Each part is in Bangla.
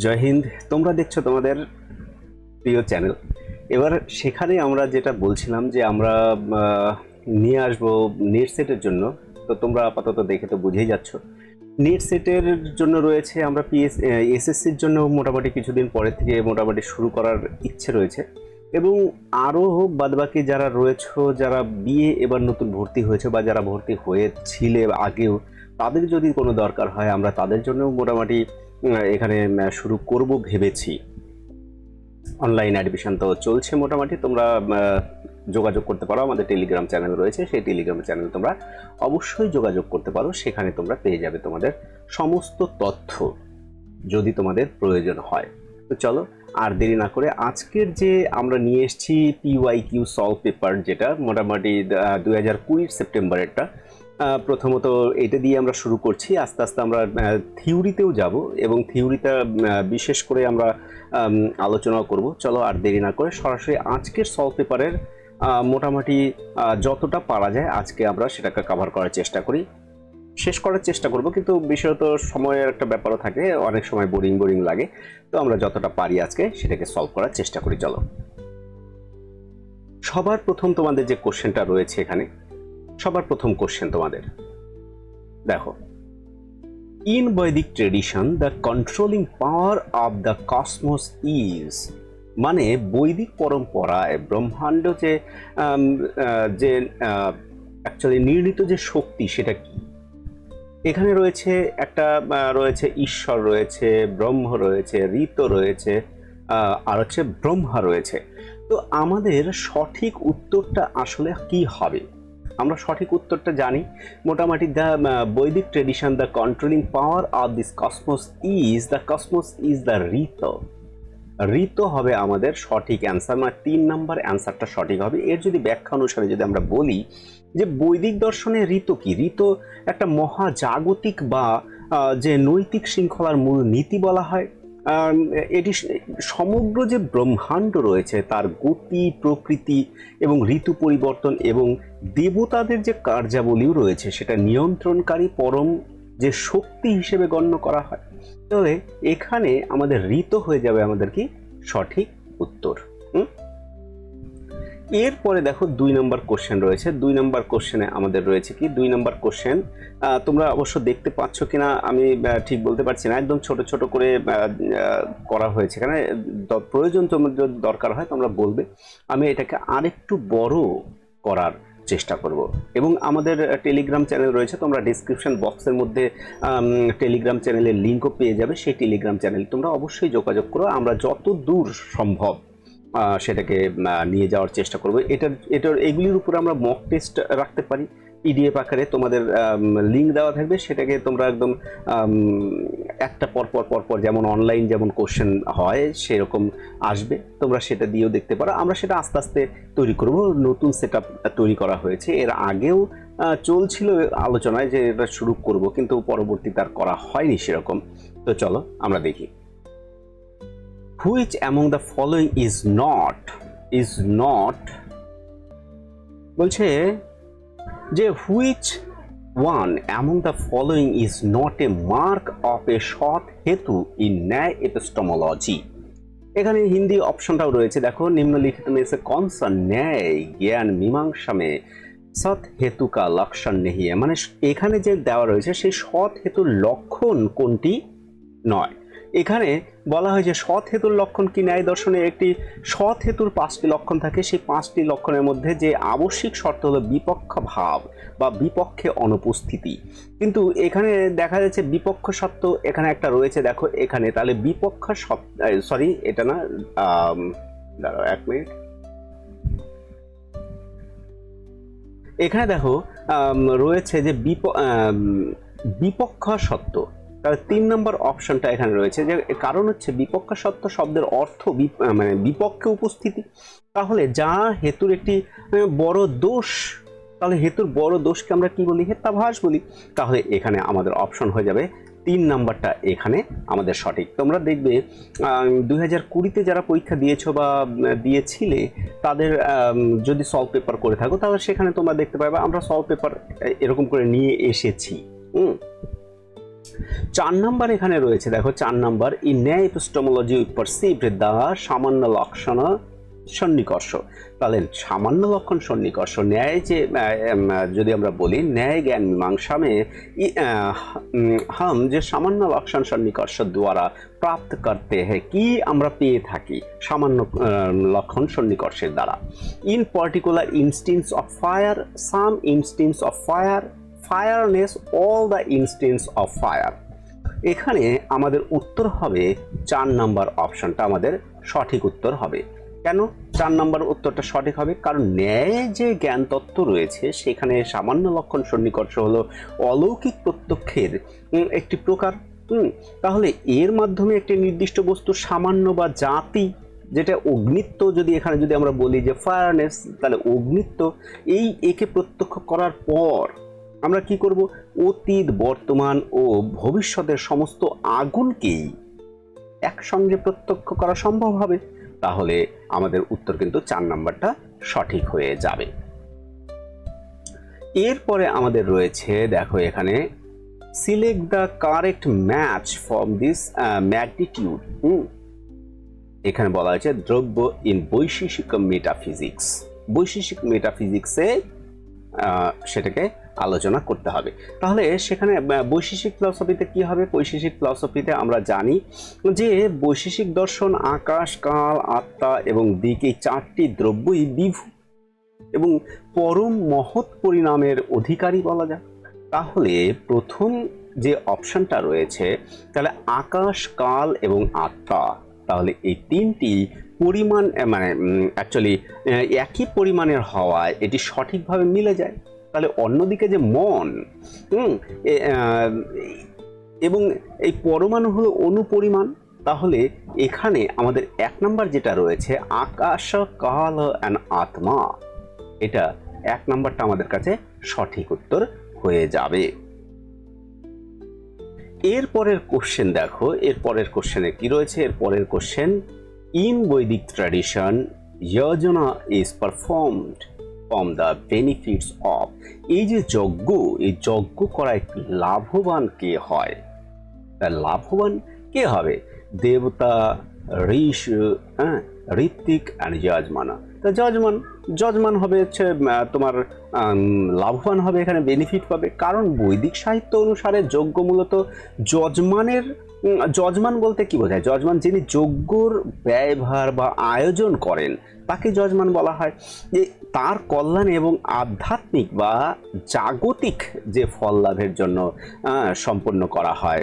জয় হিন্দ। তোমরা দেখছো তোমাদের প্রিয় চ্যানেল। এবার সেখানে আমরা যেটা বলছিলাম যে আমরা নিয়ে আসবো নেট সেটের জন্য। তো তোমরা আপাতত দেখে তো বুঝেই যাচ্ছ নেট সেটের জন্য রয়েছে। আমরা এসএসসির জন্য মোটামুটি কিছুদিন পরে থেকে মোটামুটি শুরু করার ইচ্ছে রয়েছে। এবং আরও বাদবাকি যারা রয়েছে, যারা বিএ এবার নতুন ভর্তি হয়েছে বা যারা ভর্তি হয়েছিলে আগেও, তাদের যদি কোনো দরকার হয় আমরা তাদের জন্য মোটামুটি এখানে শুরু করব ভেবেছি। অনলাইন অ্যাডমিশন তো চলছে মোটামুটি। তোমরা যোগাযোগ করতে পারো, আমাদের টেলিগ্রাম চ্যানেল রয়েছে, সেই টেলিগ্রাম চ্যানেল তোমরা অবশ্যই যোগাযোগ করতে পারো। সেখানে তোমরা পেয়ে যাবে তোমাদের সমস্ত তথ্য যদি তোমাদের প্রয়োজন হয়। তো চলো আর দেরি না করে আজকের যে আমরা নিয়ে এসেছি PYQ সলভ পেপার, যেটা মোটামুটি 2020 সেপ্টেম্বরেরটা। প্রথমত এটা দিয়ে আমরা শুরু করছি, আস্তে আস্তে আমরা থিওরিতেও যাব এবং থিওরিটা বিশেষ করে আমরা আলোচনা করব। চলো আর দেরি না করে সরাসরি আজকের সলভ পেপারের মোটামুটি যতটা পারা যায় আজকে আমরা সেটাকে কভার করার চেষ্টা করি, শেষ করার চেষ্টা করব। কিন্তু বিষয়ত সময়ের একটা ব্যাপারও থাকে, অনেক সময় বোরিং বোরিং লাগে। তো আমরা যতটা পারি আজকে সেটাকে সলভ করার চেষ্টা করি। চলো, সবার প্রথম তোমাদের যে কোশ্চেনটা রয়েছে এখানে, সবার প্রথম কোশ্চেন তোমাদের দেখো, ইন বৈদিক tradition the controlling power of the cosmos is, মানে বৈদিক পরম্পরায় ব্রহ্মাণ্ড যে যে অ্যাকচুয়ালি নির্ণীত যে শক্তি সেটা কি। এখানে রয়েছে একটা রয়েছে ঈশ্বর, রয়েছে ব্রহ্ম, রয়েছে ঋত, রয়েছে আর হচ্ছে ব্রহ্মা রয়েছে। তো আমাদের সঠিক উত্তরটা আসলে কি হবে? আমরা সঠিক উত্তরটা জানি মোটামুটি, the Vedic tradition the controlling power of this cosmos is the rita. ঋত হবে আমাদের সঠিক অ্যান্সার, মানে 3 নম্বর অ্যান্সারটা সঠিক হবে। এর যদি ব্যাখ্যা অনুসারে যদি আমরা বলি যে বৈদিক দর্শনে ঋত কি, ঋত একটা মহাজাগতিক বা যে নৈতিক শৃঙ্খলার মূল নীতি বলা হয়। এটি সমগ্র যে ব্রহ্মাণ্ড রয়েছে তার গতি, প্রকৃতি এবং ঋতু পরিবর্তন এবং দেবতাদের যে কার্যাবলীও রয়েছে সেটা নিয়ন্ত্রণকারী পরম যে শক্তি হিসেবে গণ্য করা হয়। তবে এখানে আমাদের ঋত হয়ে যাবে আমাদের কি সঠিক উত্তর। এরপরে দেখো 2 নম্বর কোশ্চেন রয়েছে। 2 নম্বর কোশ্চেনে আমাদের রয়েছে কি, 2 নম্বর কোশ্চেন তোমরা অবশ্য দেখতে পাচ্ছ কিনা আমি ঠিক বলতে পারছি না, একদম ছোট ছোট করে করা হয়েছে। এখানে প্রয়োজন তোমাদের যদি দরকার হয় তোমরা বলবে, আমি এটাকে আরেকটু বড় করার চেষ্টা করব। এবং আমাদের টেলিগ্রাম চ্যানেল রয়েছে, তোমরা ডিসক্রিপশন বক্সের মধ্যে টেলিগ্রাম চ্যানেলের লিঙ্কও পেয়ে যাবে। সেই টেলিগ্রাম চ্যানেল তোমরা অবশ্যই যোগাযোগ করো, আমরা যত দূর সম্ভব সেটাকে নিয়ে যাওয়ার চেষ্টা করব। এটার এগুলির উপরে আমরা মক টেস্ট রাখতে পারি পিডিএফ আকারে, তোমাদের লিঙ্ক দেওয়া থাকবে, সেটাকে তোমরা একদম একটা পরপর যেমন অনলাইন যেমন কোশ্চেন হয় সেরকম আসবে, তোমরা সেটা দিয়েও দেখতে পারো। আমরা সেটা আস্তে আস্তে তৈরি করব, নতুন সেট তৈরি করা হয়েছে। এর আগেও চলছিল আলোচনায় যে এটা শুরু করব, কিন্তু পরবর্তীতে আর করা হয়নি সেরকম। তো চলো আমরা দেখি, which among the following is not বলছে যে which one among the following is not a mark of a সৎ হেতু in ন্যায় epistemology। এখানে হিন্দি অপশনটাও রয়েছে, দেখো, নিম্নলিখিত में से कौन सा न्याय ज्ञान मीमांसा में সৎ হেতু কা লক্ষণ নেই, মানে এখানে যে দেওয়া রয়েছে সেই সৎ হেতুর লক্ষণ কোনটি নয়। এখানে বলা হয় যে সৎ হেতুর লক্ষণ কি, ন্যায় দর্শনে একটি সৎ হেতুর 5টি লক্ষণ থাকে, সেই 5টি লক্ষণের মধ্যে যে আবশ্যিক শর্ত হলো বিপক্ষ ভাব বা বিপক্ষে অনুপস্থিতি। কিন্তু এখানে দেখা যাচ্ছে বিপক্ষ সত্য এখানে একটা রয়েছে, দেখো এখানে, তাহলে বিপক্ষ সত্য, সরি এটা না, দাঁড়াও 1 মিনিট, এখানে দেখো রয়েছে যে বিপক্ষ সত্য, তাহলে 3 নম্বর অপশনটা এখানে রয়েছে। যে কারণ হচ্ছে বিপক্ষ সত্য শব্দের অর্থ মানে বিপক্ষে উপস্থিতি। তাহলে যা হেতুর একটি বড় দোষ, তাহলে হেতুর বড় দোষকে আমরা কি বলি, হেত্যাভাস বলি। তাহলে এখানে আমাদের অপশন হয়ে যাবে 3 নাম্বারটা এখানে আমাদের সঠিক। তোমরা দেখবে 2020-তে যারা পরীক্ষা দিয়েছো বা দিয়েছিলে তাদের যদি সলভ পেপার করে থাকো তাহলে সেখানে তোমরা দেখতে পাবে আমরা সলভ পেপার এরকম করে নিয়ে এসেছি। 4 নাম্বার এখানে রয়েছে, দেখো 4 নাম্বার, ইন ন্যায় এপিস্টেমোলজি উই পারসিভড দ্য সামান্য লক্ষণ সন্নিকর্ষ। তাহলে সামান্য লক্ষণ সন্নিকর্ষ, ন্যায় যে যদি আমরা বলি ন্যায় জ্ঞান মীমাंसा में हम যে সামান্য লক্ষণ সন্নিকর্ষ দ্বারা প্রাপ্ত করতে হয়, কি আমরা পেয়ে থাকি সামান্য লক্ষণ সন্নিকর্ষের দ্বারা। In particular instance of fire, some instance of fire, fireness, all the instance of fire. এখানে আমাদের উত্তর হবে 4 নাম্বার অপশনটা আমাদের সঠিক উত্তর হবে। কেন 4 নাম্বার উত্তরটা সঠিক হবে? কারণ ন্যায় যে জ্ঞান তত্ত্ব রয়েছে সেখানে সামান্য লক্ষণ সন্নিকর্ষ হলো অলৌকিক প্রত্যক্ষের একটি প্রকার। তাহলে এর মাধ্যমে একটি নির্দিষ্ট বস্তু সামান্য বা জাতি, যেটা অগ্নিত্ব, যদি এখানে যদি আমরা বলি যে ফায়ারনেস, তাহলে অগ্নিত্ব, এই একে প্রত্যক্ষ করার পর আমরা কি করব? অতীত, বর্তমান ও ভবিষ্যতের সমস্ত আগুনকেই একসঙ্গে প্রত্যক্ষ করা সম্ভব হবে। তাহলে আমাদের উত্তর কিন্তু 4 নাম্বারটা সঠিক হয়ে যাবে। এরপরে আমাদের রয়েছে, দেখো এখানে select the correct match from this magnitude. এখানে বলা হয়েছে দ্রব্য ইন বৈশেষিক মেটাফিজিক্স। বৈশেষিক মেটাফিজিক্সে সেটাকে আলোচনা করতে হবে। তাহলে সেখানে বৈশেষিক ফিলসফিতে কি হবে? বৈশেষিক ফিলসফিতে আমরা জানি যে বৈশেষিক দর্শন আকাশ, কাল, আত্মা এবং দিক, এই 4টি দ্রব্যই বিভু এবং পরম মহৎ পরিণামের অধিকারী বলা যায়। তাহলে প্রথম যে অপশনটা রয়েছে, তাহলে আকাশ, কাল এবং আত্মা, তাহলে এই 3টি পরিমাণ মানে অ্যাকচুয়ালি একই পরিমাণের হওয়ায় এটি সঠিকভাবে মিলে যায়। তাহলে অন্যদিকে যে মন এবং এই পরমাণু হলো অনুপরিমাণ, তাহলে এখানে আমাদের 1 নাম্বার যেটা রয়েছে আকাশ, কাল অ্যান্ড আত্মা, এটা 1 নাম্বারটা আমাদের কাছে সঠিক উত্তর হয়ে যাবে। এরপরের কোশ্চেন দেখো, এরপরের কোশ্চেনে কি রয়েছে? এরপরের কোশ্চেন, ইন বৈদিক tradition Yojana is performed from the benefits of. এই যে যজ্ঞ, এই যজ্ঞ করায় লাভবান কে হয়? লাভবান কে হবে? দেবতা, ঋষি, ঋত্বিক অ্যান্ড যজমানা। তা যজমান হবে হচ্ছে তোমার লাভবান হবে, এখানে বেনিফিট পাবে। কারণ বৈদিক সাহিত্য অনুসারে যজ্ঞ মূলত যজমান বলতে কি বোঝায়? যজমান যিনি যজ্ঞর ব্যয়ভার বা আয়োজন করেন তাকে যজমান বলা হয়। যে তার কল্যাণ এবং আধ্যাত্মিক বা জাগতিক যে ফল লাভের জন্য সম্পন্ন করা হয়।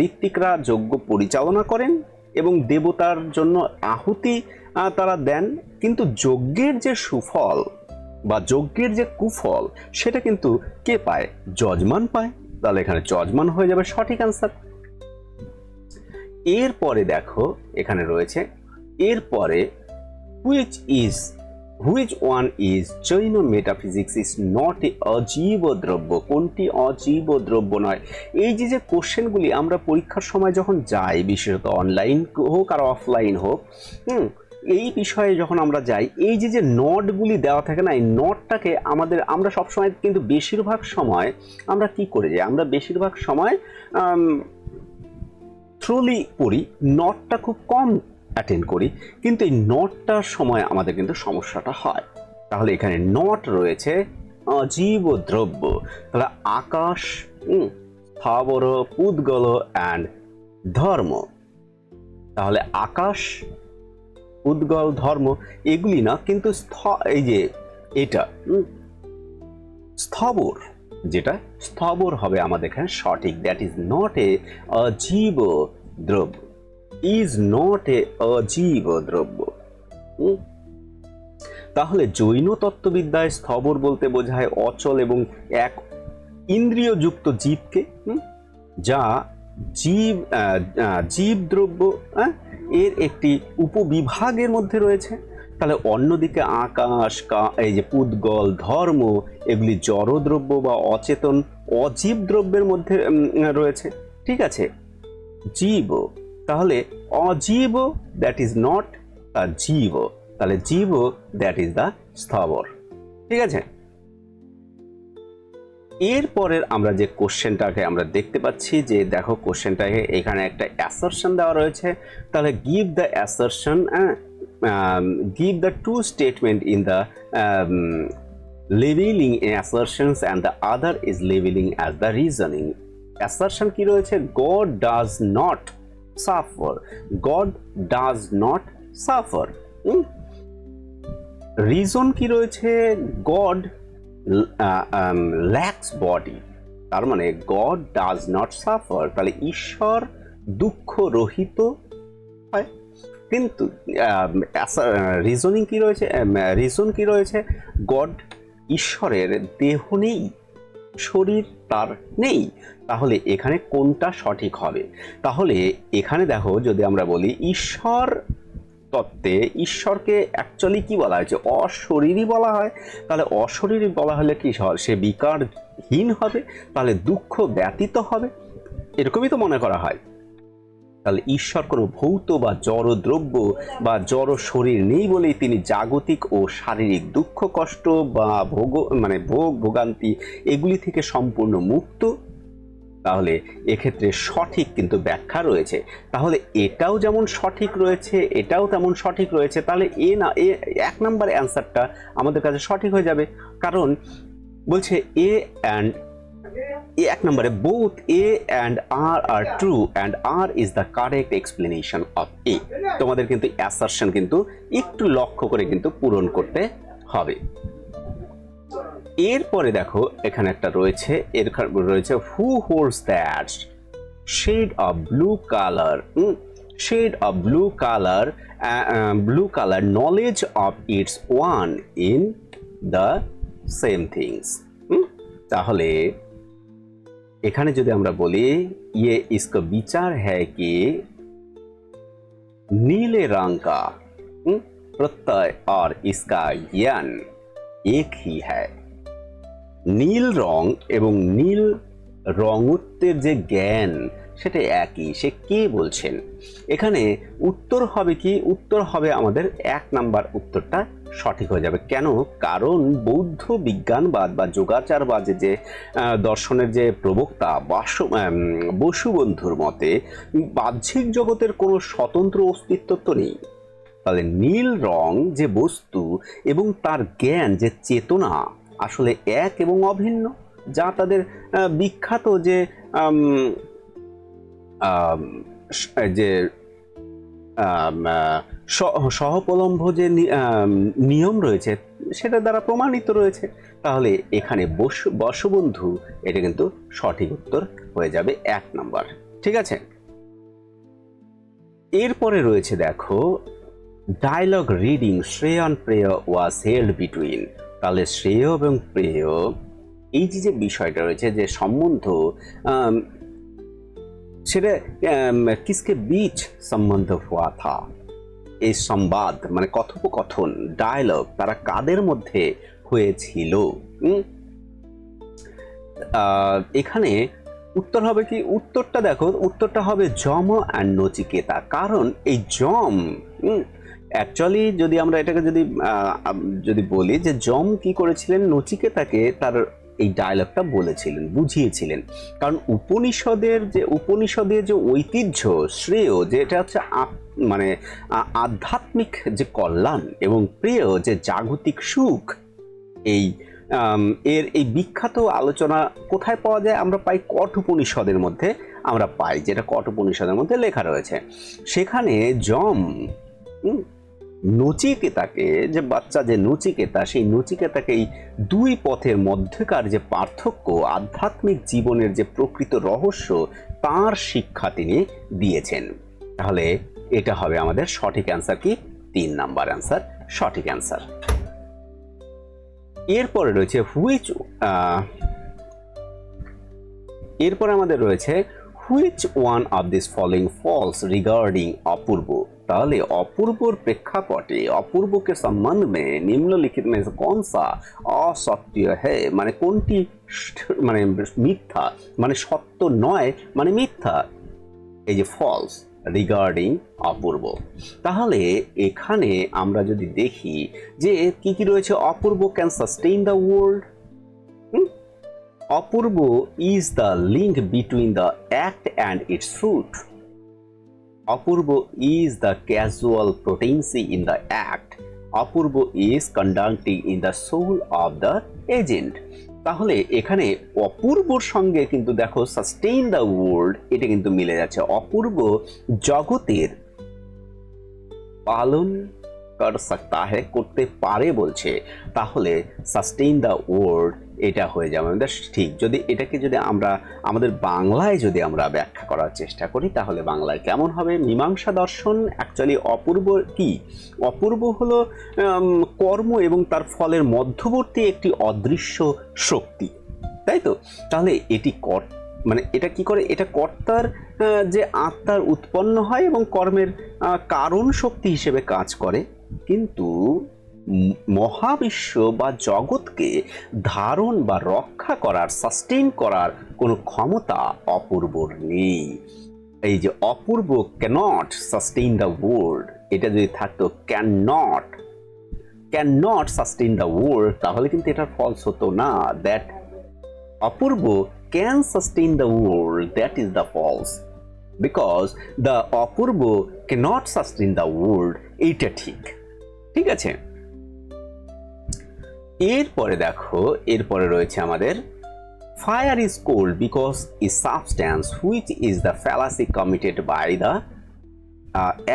ঋত্বিকরা যজ্ঞ পরিচালনা করেন এবং দেবতার জন্য আহুতি তারা দেন, কিন্তু যজ্ঞের যে সুফল বা যজ্ঞের যে কুফল সেটা কিন্তু কে পায়? যজমান পায়। তাহলে এখানে যজমান হয়ে যাবে সঠিক আনসার। এরপরে দেখো এখানে রয়েছে, এরপরে which one is Jain metaphysics is not a ajiva dravya. কোনটি অজীব দ্রব্য নয়? এই যে কোশ্চেনগুলি আমরা পরীক্ষার সময় যখন যাই, বিশেষত অনলাইন হোক আর অফলাইন হোক, এই বিষয়ে যখন আমরা যাই, এই যে নটগুলি দেওয়া থাকে না, এই নটটাকে আমরা সবসময় কিন্তু বেশিরভাগ সময় আমরা কি করে যাই? আমরা বেশিরভাগ সময় থ্রুলি পড়ি, নটটা খুব কম অ্যাটেন্ড করি, কিন্তু এই নটটার সময় আমাদের কিন্তু সমস্যাটা হয়। তাহলে এখানে নট রয়েছে অজীব দ্রব্য। তাহলে আকাশ, স্থাবর, পুদ্গল অ্যান্ড ধর্ম। তাহলে আকাশ, পুদ্গল, ধর্ম এগুলি না, কিন্তু এই যে এটা স্থাবর, যেটা স্থাবর হবে আমাদের এখানে সঠিক। That is not a ajiva দ্রব্য, ইজ নট এ অজীব দ্রব্য। তাহলে জৈন তত্ত্ববিদ্যায় স্থবর বলতে বোঝায় অচল এবং এক ইন্দ্রিয়যুক্ত জীবকে, যা জীব দ্রব্য এর একটি উপবিভাগের মধ্যে রয়েছে। তাহলে অন্যদিকে আকাশ, এই যে পুদ্গল, ধর্ম এগুলি জড়দ্রব্য বা অচেতন অজীব দ্রব্যের মধ্যে রয়েছে। ঠিক আছে, জীব, তাহলে অজীব দ্যাট ইজ নট আ জীব, তাহলে জীব দ্যাট ইজ দ্য স্থবর। ঠিক আছে, এরপরের আমরা যে কোশ্চেনটাকে আমরা দেখতে পাচ্ছি যে দেখো কোশ্চেনটাকে এখানে একটা অ্যাসারশন দেওয়া রয়েছে, তাহলে give the assertion, give the two statement in the labeling assertions and the other is labeling as the reasoning. Assertion কি রয়েছে? God does not suffer, God does not suffer. Reason কি রয়েছে? গড ল্যাক্স বডি, তার মানে গড ডাজ নট সাফার, তাহলে ঈশ্বর দুঃখ রহিত হয়। কিন্তু রিজনিং কি রয়েছে? রিজন কি রয়েছে? গড ঈশ্বরের দেহ নেই, শরীর তার নেই। তাহলে এখানে কোনটা সঠিক হবে? তাহলে এখানে দেখো, যদি আমরা বলি ঈশ্বর তত্ত্বে ঈশ্বরকে অ্যাকচুয়ালি কি বলা হয়েছে? অশরীরী বলা হয়। তাহলে অশরীরী বলা হলে কি সে বিকারহীন হবে, তাহলে দুঃখ ব্যতীত হবে, এরকমই তো মনে করা হয়। তাহলে ঈশ্বর কোনো ভৌত বা জড় দ্রব্য বা জড় শরীর নেই বলেই তিনি জাগতিক ও শারীরিক দুঃখ কষ্ট বা ভোগ ভোগান্তি এগুলি থেকে সম্পূর্ণ মুক্ত। তাহলে এক্ষেত্রে সঠিক কিন্তু ব্যাখ্যা রয়েছে। তাহলে এটাও যেমন সঠিক রয়েছে, এটাও তেমন সঠিক রয়েছে। তাহলে এক নাম্বার অ্যান্সারটা আমাদের কাছে সঠিক হয়ে যাবে, কারণ বলছে এক নম্বরে both A and R are true and R is the correct explanation of A। তোমাদের কিন্তু অ্যাসারশন কিন্তু একটু লক্ষ্য করে কিন্তু পূরণ করতে হবে। এরপরে দেখো এখানে একটা রয়েছে, রয়েছে who holds that shade of blue color, shade of blue color knowledge of its one in the same things। তাহলে এখানে যদি আমরা বলি ये इसका विचार है कि नीले रंग का प्रत्यय और इसका ज्ञान एक ही है। নীল রং এবং নীল রঙত্বের যে জ্ঞান সেটা একই। সে কে বলছেন? এখানে উত্তর হবে কি? উত্তর হবে আমাদের এক নাম্বার উত্তরটা সঠিক হয়ে যাবে। কেন? কারণ বৌদ্ধ বিজ্ঞানবাদ বা যোগাচারবাদ যে দর্শনের যে প্রবক্তা বসুবন্ধুর মতে বাহ্যিক জগতের কোনো স্বতন্ত্র অস্তিত্ব তো নেই। তাহলে নীল রং যে বস্তু এবং তার জ্ঞান যে চেতনা আসলে এক এবং অভিন্ন, যা তাদের বিখ্যাত যে সহপলম্ভ যে নিয়ম রয়েছে সেটা দ্বারা প্রমাণিত রয়েছে। তাহলে এখানে বসুবন্ধু এটা কিন্তু সঠিক উত্তর হয়ে যাবে এক নাম্বার। ঠিক আছে, এরপরে রয়েছে দেখো ডায়লগ রিডিং শ্রেয় অ্যান্ড প্রেয় ওয়াজ হেল্ড বিটুইন। তাহলে শ্রেয় এবং প্রেয় এই যে বিষয়টা রয়েছে যে সম্বন্ধ, সেটা কিসকে বীচ সম্বন্ধ হুয়া থা। এই সংবাদ মানে কথোপকথন, ডায়লগ তারা কাদের মধ্যে হয়েছিল? এখানে উত্তর হবে কি? উত্তরটা দেখো, উত্তরটা হবে যম অ্যান্ড নচিকেতা। কারণ এই যম অ্যাকচুয়ালি যদি আমরা এটাকে যদি বলি যে যম কি করেছিলেন? নচিকেতাকে তার এই ডায়লগটা বলেছিলেন, বুঝিয়েছিলেন। কারণ উপনিষদের যে ঐতিহ্য শ্রেয়, যে এটা হচ্ছে মানে আধ্যাত্মিক যে কল্যাণ এবং প্রিয় যে জাগতিক সুখ, এই বিখ্যাত আলোচনা কোথায় পাওয়া যায়? আমরা পাই কঠোপনিষদের মধ্যে আমরা পাই, যেটা কঠোপনিষদের মধ্যে লেখা রয়েছে। সেখানে যম নচিকেতাকে, যে বাচ্চা যে নচিকেতা, সেই নচিকেতাকে এই দুই পথের মধ্যকার যে পার্থক্য, আধ্যাত্মিক জীবনের যে প্রকৃত রহস্য, তার শিক্ষা তিনি দিয়েছেন। তাহলে এটা হবে আমাদের সঠিক অ্যান্সার কি? 3 নাম্বার অ্যান্সার সঠিক অ্যান্সার। এরপরে রয়েছে এরপরে আমাদের রয়েছে which one of these following false regarding অপূর্ব। তাহলে অপূর্বর প্রেক্ষাপটে অপূর্বকে সম্বন্ধ में निम्नलिखित में से कौन सा असत्य है, মানে কোনটি মানে মিথ্যা, মানে সত্য নয় মানে মিথ্যা, এই যে ফলস রিগার্ডিং অপূর্ব। তাহলে এখানে আমরা যদি দেখি যে কি কি রয়েছে, apurva can sustain the world, apurva is the link between the act and its fruit. Apurva is the casual potency in the act. Apurva is conducting in the soul of the agent. তাহলে এখানে অপূর্বর সঙ্গে কিন্তু দেখো সাস্টেইন দ্য ওয়ার্ল্ড, এটা কিন্তু মিলে যাচ্ছে। অপূর্ব জগতের পালন কর সকতা হ্যায়, করতে পারে বলছে, তাহলে সাস্টেইন দ্য ওয়ার্ল্ড এটা হয়ে যাবে আমাদের ঠিক। যদি এটাকে যদি আমরা আমাদের বাংলায় যদি আমরা ব্যাখ্যা করার চেষ্টা করি তাহলে বাংলায় কেমন হবে? মীমাংসা দর্শন অ্যাকচুয়ালি অপূর্ব কি? অপূর্ব হলো কর্ম এবং তার ফলের মধ্যবর্তী একটি অদৃশ্য শক্তি, তাই তো? তাহলে এটি মানে এটা কি করে? এটা কর্তার যে আত্মার উৎপন্ন হয় এবং কর্মের কারণ শক্তি হিসেবে কাজ করে, কিন্তু মহাবিশ্ব বা জগৎকে ধারণ বা রক্ষা করার, সাস্টেইন করার কোনো ক্ষমতা অপূর্বর নেই। এই যে অপূর্ব ক্যানট সাস্টেইন দ্য ওয়ার্ল্ড, এটা যদি থাকতো can not sustain the world, তাহলে কিন্তু এটার ফলস হতো না। That Apurba can sustain the world, that is the false, because the Apurba cannot sustain the world, এইটা ঠিক আছে। এরপরে দেখো, এরপরে রয়েছে আমাদের fire is cold because is substance which is the fallacy committed by the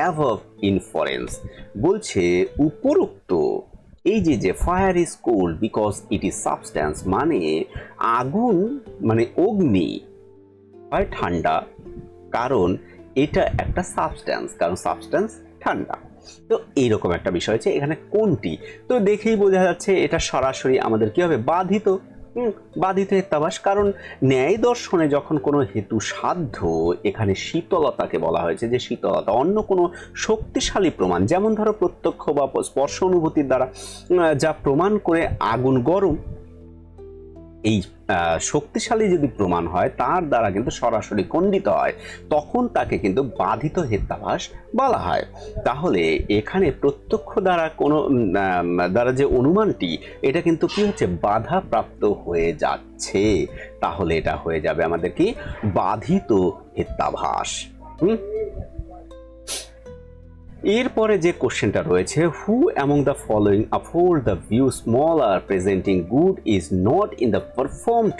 above inference। বলছে উপরোক্ত এই যে fire is cold because it is substance, মানে আগুন মানে অগ্নি হয় ঠান্ডা কারণ এটা একটা সাবস্ট্যান্স, কারণ সাবস্ট্যান্স ঠান্ডা। তো এইরকম একটা বিষয় হচ্ছে এখানে কোনটি, তো দেখেই বোঝা যাচ্ছে এটা সরাসরি আমাদের কি হবে? বাধিত হেত্যাভাস। কারণ ন্যায় দর্শনে যখন কোনো হেতু সাধ্য, এখানে শীতলতাকে বলা হয়েছে যে শীতলতা অন্য কোনো শক্তিশালী প্রমাণ, যেমন ধরো প্রত্যক্ষ বা স্পর্শ অনুভূতির দ্বারা যা প্রমাণ করে আগুন গরম, এই শক্তিশালী যদি প্রমাণ হয় তার দ্বারা কিন্তু সরাসরি খণ্ডিত হয়, তখন তাকে কিন্তু বাধিত হেত্যাভাস বলা হয়। তাহলে এখানে প্রত্যক্ষ দ্বারা কোনো দ্বারা যে অনুমানটি, এটা কিন্তু কি হচ্ছে? বাধা প্রাপ্ত হয়ে যাচ্ছে, তাহলে এটা হয়ে যাবে আমাদের কি? বাধিত হেত্যাভাস। এরপরে যে কোশ্চেনটা রয়েছে, হু among the following afford the view smaller presenting good is not in the performed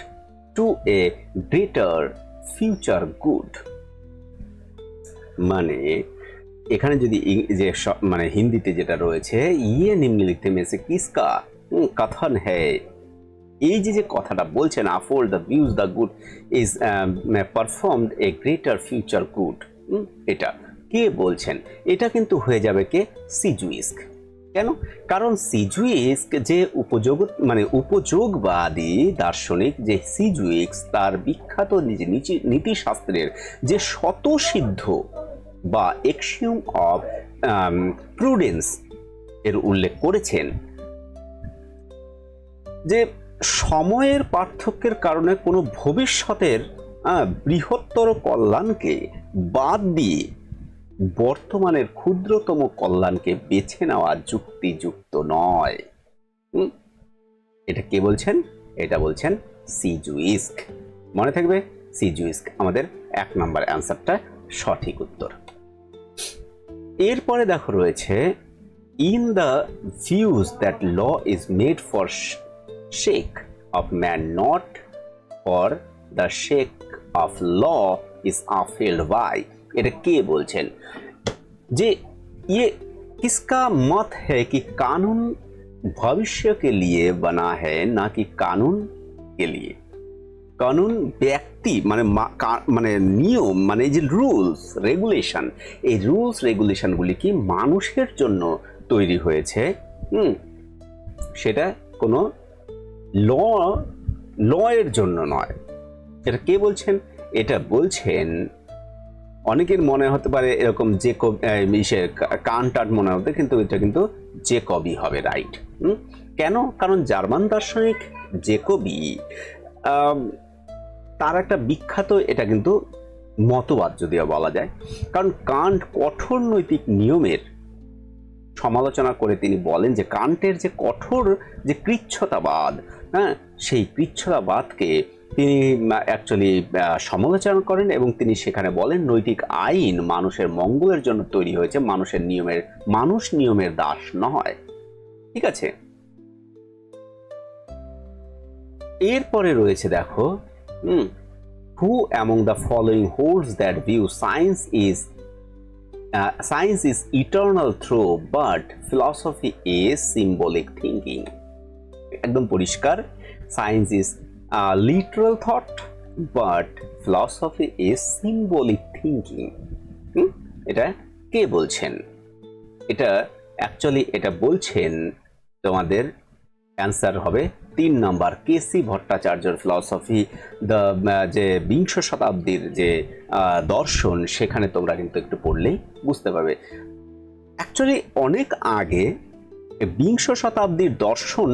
to a greater future good। মানে এখানে যদি যে মানে হিন্দিতে যেটা রয়েছে, ইয়ে নিম্নলিখিত में से किसका कथन है, এই যে কথাটা বলছেন afford the views the good is performed a greater future good, এটা কে বলছেন? এটা কিন্তু হয়ে যাবে কে? সিজুইস্ক। কেন? কারণ সিজুইস্ক যে উপযোগবাদী দার্শনিক যে সিজুইস্ক, তার বিখ্যাত নীতিশাস্ত্রের যে স্বতঃসিদ্ধ বা এক্সিওম অফ প্রুডেন্স এর উল্লেখ করেছেন, যে সময়ের পার্থক্যের কারণে কোনো ভবিষ্যতের বৃহত্তর কল্যাণকে বাদ দিয়ে বর্তমানের ক্ষুদ্রতম কল্যাণকে বেছে নেওয়া যুক্তিযুক্ত নয়। এটা কে বলছেন? এটা বলছেন সিজুইস্ক। মনে থাকবে, সিজুইস্ক আমাদের 1 নম্বর অ্যান্সারটা সঠিক উত্তর। এরপরে দেখো রয়েছে, in the views that law is made for sake of man, not for the sake of law is upheld by. এটা কে বলছেন? যে ये किसका मत है कि कानून भविष्य के लिए बना है ना कि कानून के लिए। কানুন ব্যক্তি মানে নিয়ম, মানে যে রুলস রেগুলেশন, এই রুলস রেগুলেশনগুলি কি মানুষের জন্য তৈরি হয়েছে, সেটা কোনো লয়ের জন্য নয়। এটা কে বলছেন? এটা বলছেন, অনেকের মনে হতে পারে এরকম কান্টার মনে হতে, কিন্তু এটা কিন্তু জেকবই হবে, রাইট। কেন? কারণ জার্মান দার্শনিক জেকবি তার একটা বিখ্যাত এটা কিন্তু মতবাদ যদিও বলা যায়, কারণ কান্ট কঠোর নৈতিক নিয়মের সমালোচনা করে তিনি বলেন যে কান্টের যে কঠোর যে কৃচ্ছতাবাদ, সেই কৃচ্ছতাবাদকে তিনি অ্যাকচুয়ালি সমালোচনা করেন এবং তিনি সেখানে বলেন নৈতিক আইন মানুষের মঙ্গলের জন্য তৈরি হয়েছে, মানুষ নিয়মের দাস নয়। ঠিক আছে, এরপরে রয়েছে দেখো, who among the following holds that view science is eternal through but philosophy is symbolic thinking. একদম পরিষ্কার, science is literal thought but philosophy is symbolic thinking. এটা কে বলছেন? এটা অ্যাকচুয়ালি এটা বলছেন তোমাদের অ্যান্সার হবে 3 নম্বর, কেসি ভট্টাচার্যর ফিলসফি, যে বিংশ শতাব্দীর যে দর্শন, সেখানে তোমরা কিন্তু একটু পড়লেই বুঝতে পারবে। অ্যাকচুয়ালি অনেক আগে বিংশ শতাব্দীর দর্শন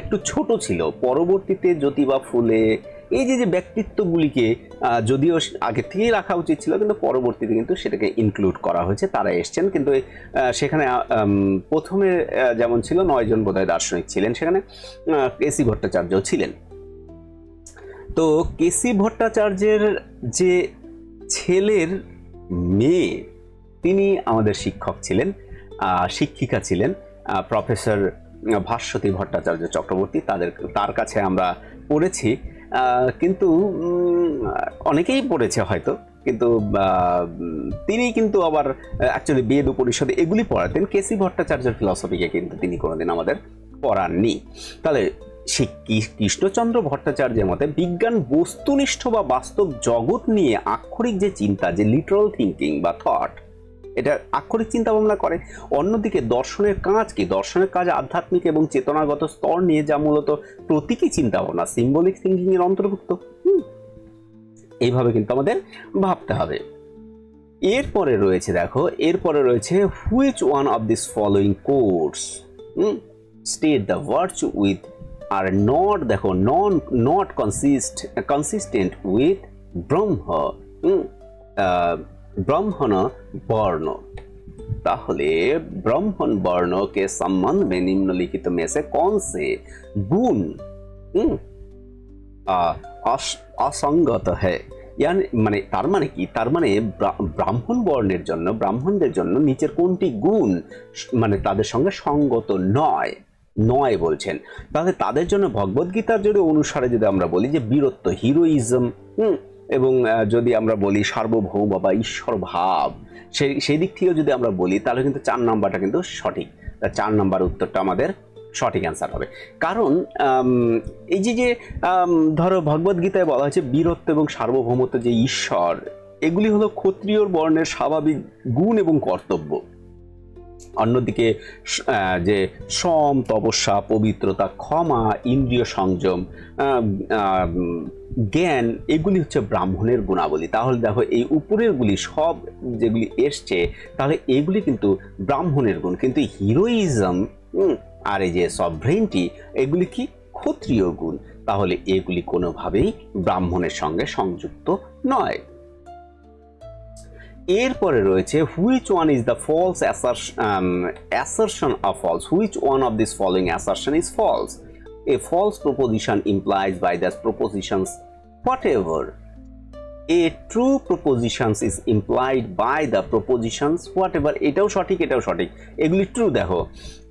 একটু ছোট ছিল, পরবর্তীতে জ্যোতিবা ফুলে এই যে ব্যক্তিত্বগুলিকে যদিও আগে থেকেই রাখা উচিত ছিল, কিন্তু পরবর্তীতে কিন্তু সেটাকে ইনক্লুড করা হয়েছে, তারা এসছেন। কিন্তু সেখানে প্রথমে যেমন ছিল 9 জন বোধহয় দার্শনিক ছিলেন, সেখানে কেসি ভট্টাচার্যও ছিলেন। তো কেসি ভট্টাচার্যের যে ছেলের মেয়ে, তিনি আমাদের শিক্ষক ছিলেন, শিক্ষিকা ছিলেন, প্রফেসর ভাস্বতী ভট্টাচার্য চক্রবর্তী। তার কাছে আমরা পড়েছি, কিন্তু অনেকেই পড়েছে হয়তো, কিন্তু তিনি কিন্তু আবার অ্যাকচুয়ালি বেদ উপনিষদ এগুলি পড়াতেন। কেসি ভট্টাচার্যের ফিলসফিকে কিন্তু তিনি কোনোদিন আমাদের পড়াননি। তাহলে সেই কৃষ্ণচন্দ্র ভট্টাচার্যের মতে বিজ্ঞান বস্তুনিষ্ঠ বা বাস্তব জগৎ নিয়ে আক্ষরিক যে চিন্তা, যে লিটারাল থিঙ্কিং বা থট, এটা আক্ষরিক চিন্তা ভাবনা করে। অন্যদিকে দর্শনের কাজ কি? দর্শনের কাজ আধ্যাত্মিক এবং চেতনাগত স্তর নিয়ে, যা মূলত প্রতীকী চিন্তা ভাবনা, সিম্বলিক থিঙ্কিং এর অন্তর্ভুক্ত। এইভাবে কিন্তু আমাদের ভাবতে হবে। এরপরে রয়েছে দেখো, এরপরে রয়েছে which one of this following codes state the virtue with are not, দেখো নট কনসিস্টেন্ট উইথ ब्राह्मण वर्ण। ताहले ब्राह्मण वर्ण के संबंध में निम्नलिखित में से कौन से गुण असंगत है? यानी মানে তার মানে কি? তার মানে ব্রাহ্মণ বর্ণের জন্য, ব্রাহ্মণদের জন্য নিচের কোনটি গুণ মানে তাদের সঙ্গে সঙ্গত নয় বলছেন। তাহলে তাদের জন্য ভগবদ্গীতার যদি অনুসারে যদি আমরা বলি যে বীরত্ব, হিরোইজম, এবং যদি আমরা বলি সার্বভৌম বা ঈশ্বর ভাব, সেই দিক থেকেও যদি আমরা বলি, তাহলে কিন্তু 4 নাম্বারটা কিন্তু সঠিক। 4 নাম্বার উত্তরটা আমাদের সঠিক অ্যান্সার হবে। কারণ এই যে ধরো ভগবদ্গীতায় বলা হয়েছে বীরত্ব এবং সার্বভৌমত্ব যে ঈশ্বর, এগুলি হলো ক্ষত্রিয় বর্ণের স্বাভাবিক গুণ এবং কর্তব্য। অন্যদিকে যে শ্রম, তপস্যা, পবিত্রতা, ক্ষমা, ইন্দ্রিয় সংযম, জ্ঞান, এগুলি হচ্ছে ব্রাহ্মণের গুণাবলী। তাহলে দেখো এই উপরেরগুলি সব যেগুলি এসছে, তাহলে এগুলি কিন্তু ব্রাহ্মণের গুণ। কিন্তু হিরোইজম আর এই যে সভরেন্টি, এগুলি কি ক্ষত্রিয় গুণ। তাহলে এগুলি কোনোভাবেই ব্রাহ্মণের সঙ্গে সংযুক্ত নয়। এরপরে রয়েছে which one is the false assertion of false, which one of this following assertion is false? A false proposition implies by the propositions whatever. A true proposition is implied by the propositions whatever. এটাও সঠিক, এটাও সঠিক, এগুলি ট্রু। দেখো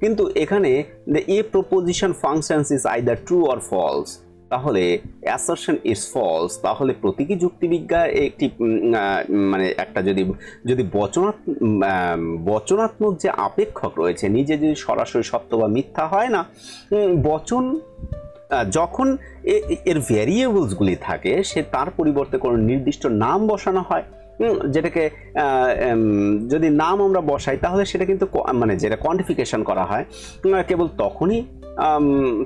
কিন্তু এখানে a proposition functions is either true or false, তাহলে assertion is false। তাহলে প্রতীকী যুক্তিবিজ্ঞা একটি মানে একটা যদি বচনাত্মক যে আপেক্ষক রয়েছে, নিজে যদি সরাসরি সত্য বা মিথ্যা হয় না, বচন যখন এর ভ্যারিয়েবলসগুলি থাকে, সে তার পরিবর্তে কোনো নির্দিষ্ট নাম বসানো হয়, যেটাকে যদি নাম আমরা বসাই, তাহলে সেটা কিন্তু মানে যেটা কোয়ান্টিফিকেশন করা হয়, কেবল তখনই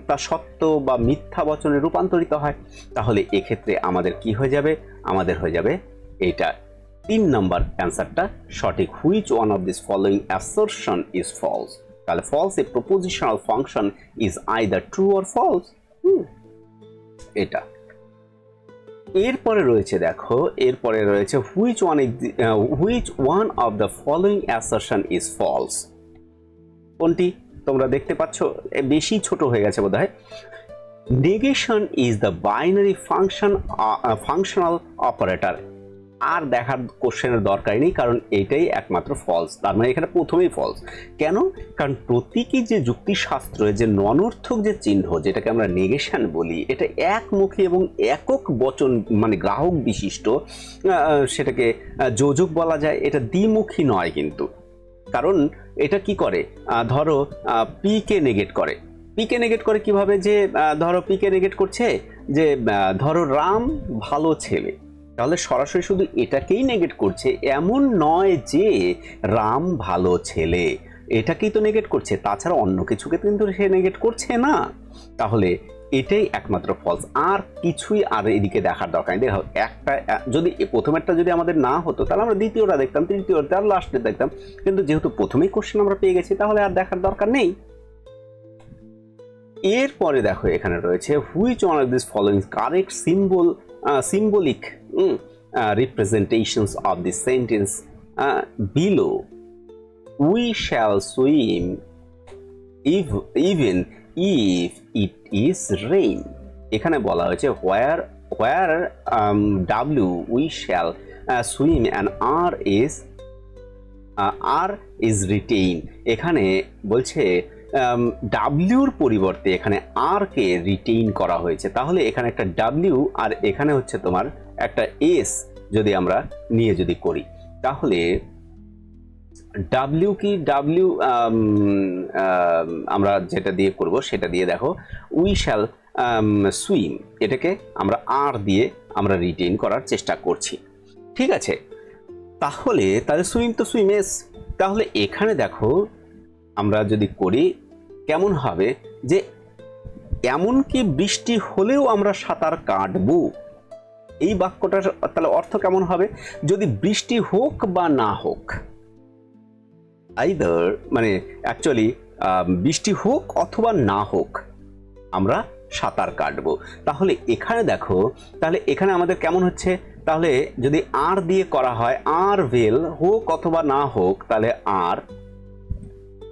তা সত্য বা মিথ্যা বচনে রূপান্তরিত হয়। তাহলে এক্ষেত্রে আমাদের কি হয়ে যাবে? আমাদের হয়ে যাবে এইটা 3 নম্বর অ্যান্সারটা সঠিক। Which one of this following assertion is false? তাহলে false a propositional function is either true or false. এটা এরপরে রয়েছে দেখো, এরপরে রয়েছে which one of the following assertion is false. কোনটি তোমরা দেখতে পাচ্ছ? বেশি ছোট হয়ে গেছে বোধহয়। Negation is the binary functional operator. আর দেখার কোশ্চেনের দরকারই নেই, কারণ এটাই একমাত্র ফলস। তার মানে এখানে প্রথমেই ফলস। কেন? কারণ প্রতীকী যে যুক্তিশাস্ত্র, যে ননর্থক যে চিহ্ন, যেটাকে আমরা নেগেশন বলি, এটা একমুখী এবং একক বচন মানে গ্রাহক বিশিষ্ট, সেটাকে যোজক বলা যায়। এটা দ্বিমুখী নয় কিন্তু। কারণ এটা কি করে, ধরো পি কে নেগেট করে। পিকে নেগেট করে কিভাবে? যে ধরো পিকে নেগেট করছে যে ধরো রাম ভালো ছেলে, তাহলে সরাসরি শুধু এটাকেই নেগেট করছে এমন নয় যে রাম ভালো ছেলে, এটাকেই তো নেগেট করছে, তাছাড়া অন্য কিছুকে কিন্তু সে নেগেট করছে না। তাহলে এটাই একমাত্র ফলস, আর কিছুই আর এদিকে দেখার দরকার নেই। দেখো, একটা যদি প্রথমেরটা যদি আমাদের না হতো, তাহলে আমরা দ্বিতীয়টা দেখতাম, তৃতীয়টা আর লাস্টে দেখতাম। কিন্তু যেহেতু প্রথমেই কোশ্চেন আমরা পেয়ে গেছি, তাহলে আর দেখার দরকার নেই। এরপরে দেখো এখানে রয়েছে which one of this following correct symbolic representations of the sentence below. We shall swim even if it is rain. এখানে বলা হয়েছে where W we shall swim and R is retained. এখানে বলছে ডাব্লিউর পরিবর্তে এখানে আর কে রিটেইন করা হয়েছে। তাহলে এখানে একটা ডাব্লিউ আর এখানে হচ্ছে তোমার একটা এস যদি আমরা নিয়ে যদি করি, তাহলে ডাব্লিউ কি, ডাব্লিউ আমরা যেটা দিয়ে করব সেটা দিয়ে দেখো উই শ্যাল সুইম, এটাকে আমরা আর দিয়ে আমরা রিটেইন করার চেষ্টা করছি। ঠিক আছে, তাহলে সুইম তো সুইম এস। তাহলে এখানে দেখো আমরা যদি করি কেমন হবে, যে এমনকি বৃষ্টি হলেও আমরা সাঁতার কাটবো। এই বাক্যটার তাহলে অর্থ কেমন হবে? যদি বৃষ্টি হোক বা না হোক, আইদার মানে অ্যাকচুয়ালি বৃষ্টি হোক অথবা না হোক, আমরা সাঁতার কাটবো। তাহলে এখানে দেখো, তাহলে এখানে আমাদের কেমন হচ্ছে, তাহলে যদি আর দিয়ে করা হয়, আর ওয়েল হোক অথবা না হোক, তাহলে আর,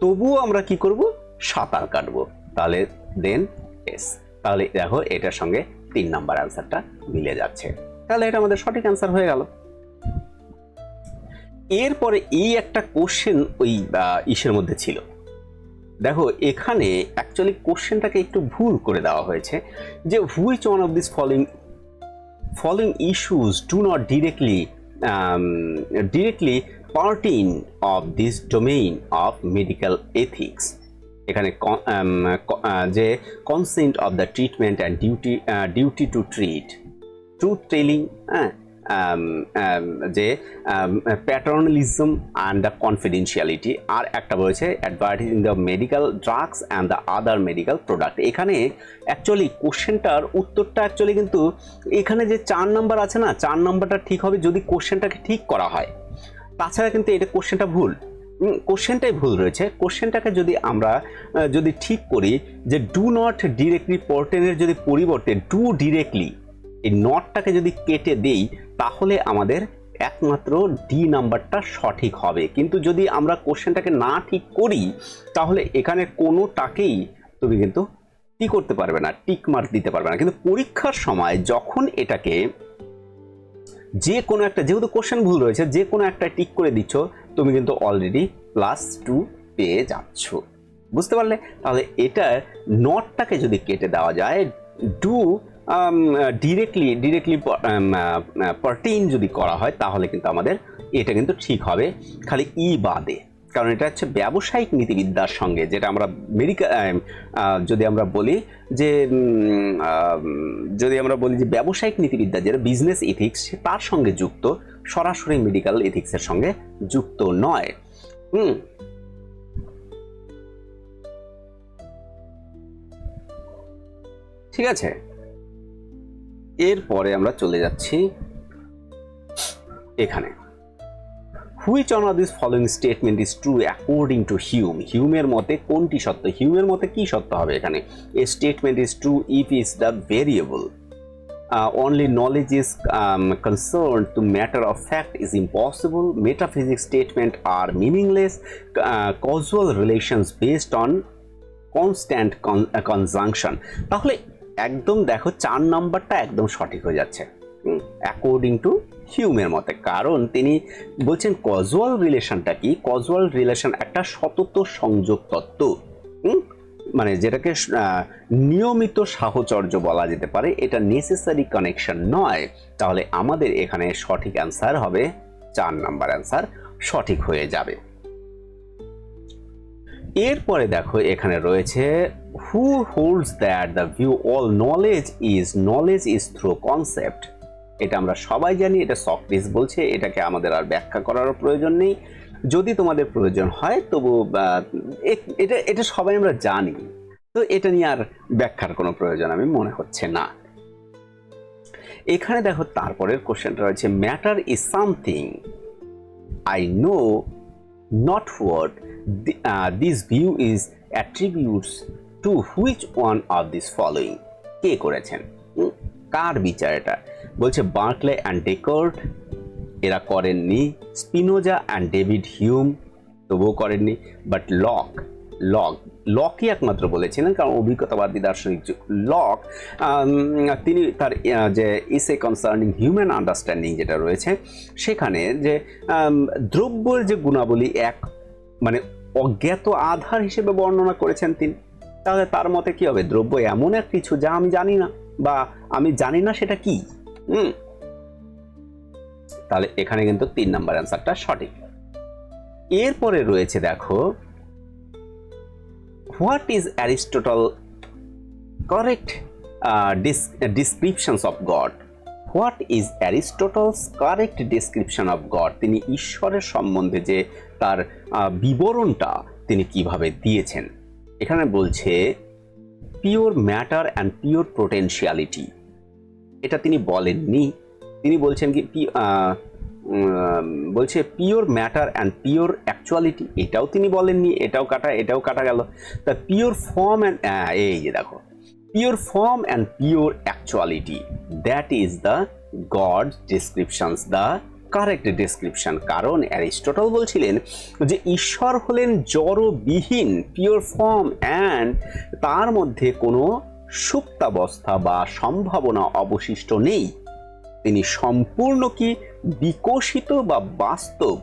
তবুও আমরা কি করব, সাঁতার কাটবো। তাহলে দেন এস। তাহলে দেখো এটার সঙ্গে 3 নাম্বার অ্যান্সারটা মিলে যাচ্ছে। তাহলে এটা আমাদের সঠিক অ্যান্সার হয়ে গেল। এরপরে এই একটা কোশ্চেন ওই ইসের মধ্যে ছিল। দেখো এখানে অ্যাকচুয়ালি কোশ্চেনটাকে একটু ভুল করে দেওয়া হয়েছে, যে which one of this following issues do not directly pertain of this domain of medical ethics. এখানে যে consent of the treatment and duty to treat, truth telling, যে প্যাটার্নালিজম অ্যান্ড দ্য কনফিডেন্সিয়ালিটি, আর একটা বলেছে advertising the medical drugs and the other medical product. এখানে অ্যাকচুয়ালি কোশ্চেনটার উত্তরটা অ্যাকচুয়ালি কিন্তু এখানে যে 4 নাম্বার আছে না, 4 নাম্বারটা ঠিক হবে যদি কোশ্চেনটাকে ঠিক করা হয়। তাছাড়া কিন্তু এটা কোশ্চেনটা ভুল, কোশ্চেনটাই ভুল রয়েছে। কোশ্চেনটাকে যদি আমরা যদি ঠিক করি, যে ডু নট ডিরেক্টলি পার্টেনের যদি পরিবর্তে ডু ডিরেক্টলি, এই নটটাকে যদি কেটে দেই, তাহলে আমাদের একমাত্র ডি নাম্বারটা সঠিক হবে। কিন্তু যদি আমরা কোশ্চেনটাকে না ঠিক করি, তাহলে এখানে কোনোটাকেই তুমি কিন্তু কি করতে পারবে না, টিক মার্ক দিতে পারবে না। কিন্তু পরীক্ষার সময় যখন এটাকে যে কোনো একটা, যেহেতু কোশ্চেন ভুল রয়েছে, যে কোনো একটা টিক করে দিচ্ছ, তুমি কিন্তু অলরেডি +2 পেয়ে যাচ্ছ। বুঝতে পারলে? তাহলে এটা নটটাকে যদি কেটে দেওয়া যায়, ডু ডিরেক্টলি পার্টেইন যদি করা হয়, তাহলে কিন্তু আমাদের এটা কিন্তু ঠিক হবে, খালি ই বাদে। কারণ এটা হচ্ছে ব্যবসায়িক নীতিবিদ্যার সঙ্গে, যেটা আমরা যদি আমরা বলি যে ব্যবসায়িক নীতিবিদ্যা, যেটা বিজনেস এথিক্স, তার সঙ্গে যুক্ত, সরাসরি মেডিকেল এথিক্সের সঙ্গে যুক্ত নয়। ঠিক আছে, এরপরে আমরা চলে যাচ্ছি এখানে, which one of this following statement is true according to Hume. হিউমের মতে কোনটি সত্য? হিউমের মতে কি সত্য হবে এখানে? A statement is true if is the variable only knowledge is concerned to matter of fact is impossible. Metaphysics statement are meaningless. Causal relations based on constant conjunction. তাহলে একদম দেখো 4 নাম্বারটা একদম সঠিক হয়ে যাচ্ছে অ্যাকর্ডিং টু হিউমের মতে, কারণ তিনি বলছেন কজুয়াল রিলেশনটা কি, কজুয়াল রিলেশন একটা সতত সংযোগ তত্ত্ব, মানে যেটাকে নিয়মিত সাহচর্য বলা যেতে পারে, এটা নেসেসারি কানেকশন নয়। তাহলে আমাদের এখানে সঠিক অ্যান্সার হবে 4 নাম্বার অ্যান্সার সঠিক হয়ে যাবে। এরপরে দেখো এখানে রয়েছে who holds that the view all knowledge is through concept. এটা আমরা সবাই জানি, এটা সক্রেটিস বলছে, এটাকে আমাদের আর ব্যাখ্যা করার প্রয়োজন নেই। যদি তোমাদের প্রয়োজন হয় তবু এটা এটা সবাই আমরা জানি, তো এটা নিয়ে আর ব্যাখ্যার কোনো প্রয়োজন আমি মনে হচ্ছে না। এখানে দেখো তারপরের কোশ্চেনটা রয়েছে matter is something I know not what this view is attributes to which one of these following। কে করেছেন, কার বিচার এটা? বলছে বার্কলে অ্যান্ড ডেকার্ট, এরা করেননি। স্পিনোজা অ্যান্ড ডেভিড হিউম, তবুও করেননি। বাট লকই একমাত্র বলেছিলেন, কারণ অভিজ্ঞতাবাদী দার্শনিক লক তিনি তার যে ইসে কনসার্নিং হিউম্যান আন্ডারস্ট্যান্ডিং যেটা রয়েছে সেখানে যে দ্রব্যের যে গুণাবলী এক মানে অজ্ঞাত আধার হিসেবে বর্ণনা করেছেন তিনি। তাহলে তার মতে কি হবে, দ্রব্য এমন এক কিছু যা আমি জানি না, বা আমি জানি না সেটা কি। তাহলে এখানে কিন্তু 3 নাম্বার অ্যান্সারটা সঠিক। এরপরে রয়েছে দেখো what is Aristotle correct descriptions of God? What is Aristotle's correct description of God? তিনি ঈশ্বরের সম্বন্ধে যে তার বিবরণটা তিনি কিভাবে দিয়েছেন, এখানে বলছে pure matter and pure potentiality, এটা তিনি বলেননি। তিনি বলছেন কি বলছে pure matter and pure actuality, এটাও তিনি বলেননি, এটাও কাটা গেল। তা পিওর ফর্ম অ্যান্ড এই যে দেখো pure form and pure actuality, that is the god ডিসক্রিপশনস the correct description. কারণ অ্যারিস্টটল বলছিলেন যে ঈশ্বর হলেন জড়বিহীন পিওর ফর্ম, অ্যান্ড তার মধ্যে কোনো সুপ্তাবস্থা বা সম্ভাবনা অবশিষ্ট নেই। তিনি সম্পূর্ণ কি বিকশিত বা বাস্তব,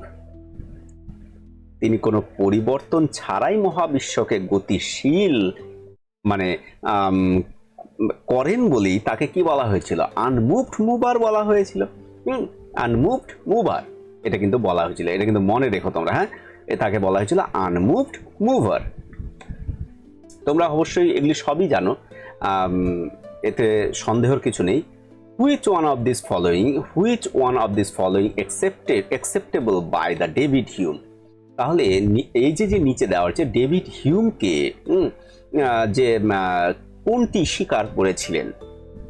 তিনি কোনো পরিবর্তন ছাড়াই মহাবিশ্বকে গতিশীল মানে করেন বলেই তাকে কি বলা হয়েছিল, আনমুভড মুভার বলা হয়েছিল। আনমুভড মুভার এটা কিন্তু বলা হয়েছিল, এটা কিন্তু মনে রেখো তোমরা, হ্যাঁ, তাকে বলা হয়েছিল আনমুভড মুভার। তোমরা অবশ্যই এগুলি সবই জানো, এতে সন্দেহের কিছু নেই। Which one of these following acceptable by the David Hume? তাহলে এই যে নিচে দেওয়া হচ্ছে ডেভিড হিউমকে যে কোনটি স্বীকার করেছিলেন,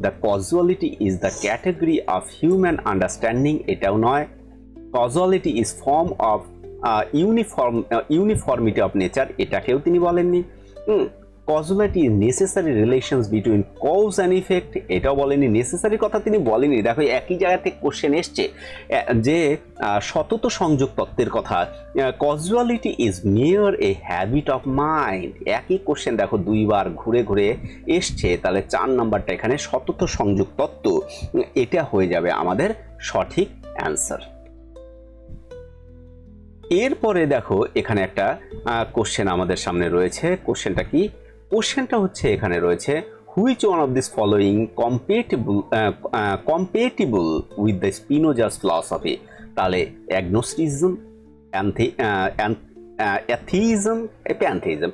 the causality is the category of human understanding, এটাও নয়। Causality is form of uniformity of nature, এটাকেও তিনি বলেননি। Causality is necessary relations between cause and effect, এটাও বলেনি। নেসেসারি কথা তিনি বলেনি। দেখো একই জায়গা থেকে কোশ্চেন এসছে যে সতত সংযোগ তত্ত্বের কথা, causality is mere a habit of mind, একই কোশ্চেন দেখো 2 বার ঘুরে ঘুরে এসছে। তাহলে 4 নাম্বারটা এখানে সতত সংযোগ তত্ত্ব, এটা হয়ে যাবে আমাদের সঠিক অ্যান্সার। এরপরে দেখো এখানে একটা কোশ্চেন আমাদের সামনে রয়েছে। কোশ্চেনটা কি? কোশ্চেনটা হচ্ছে এখানে রয়েছে which one of this following compatible with the Spinoza's philosophy. তাহলে agnosticism, atheism,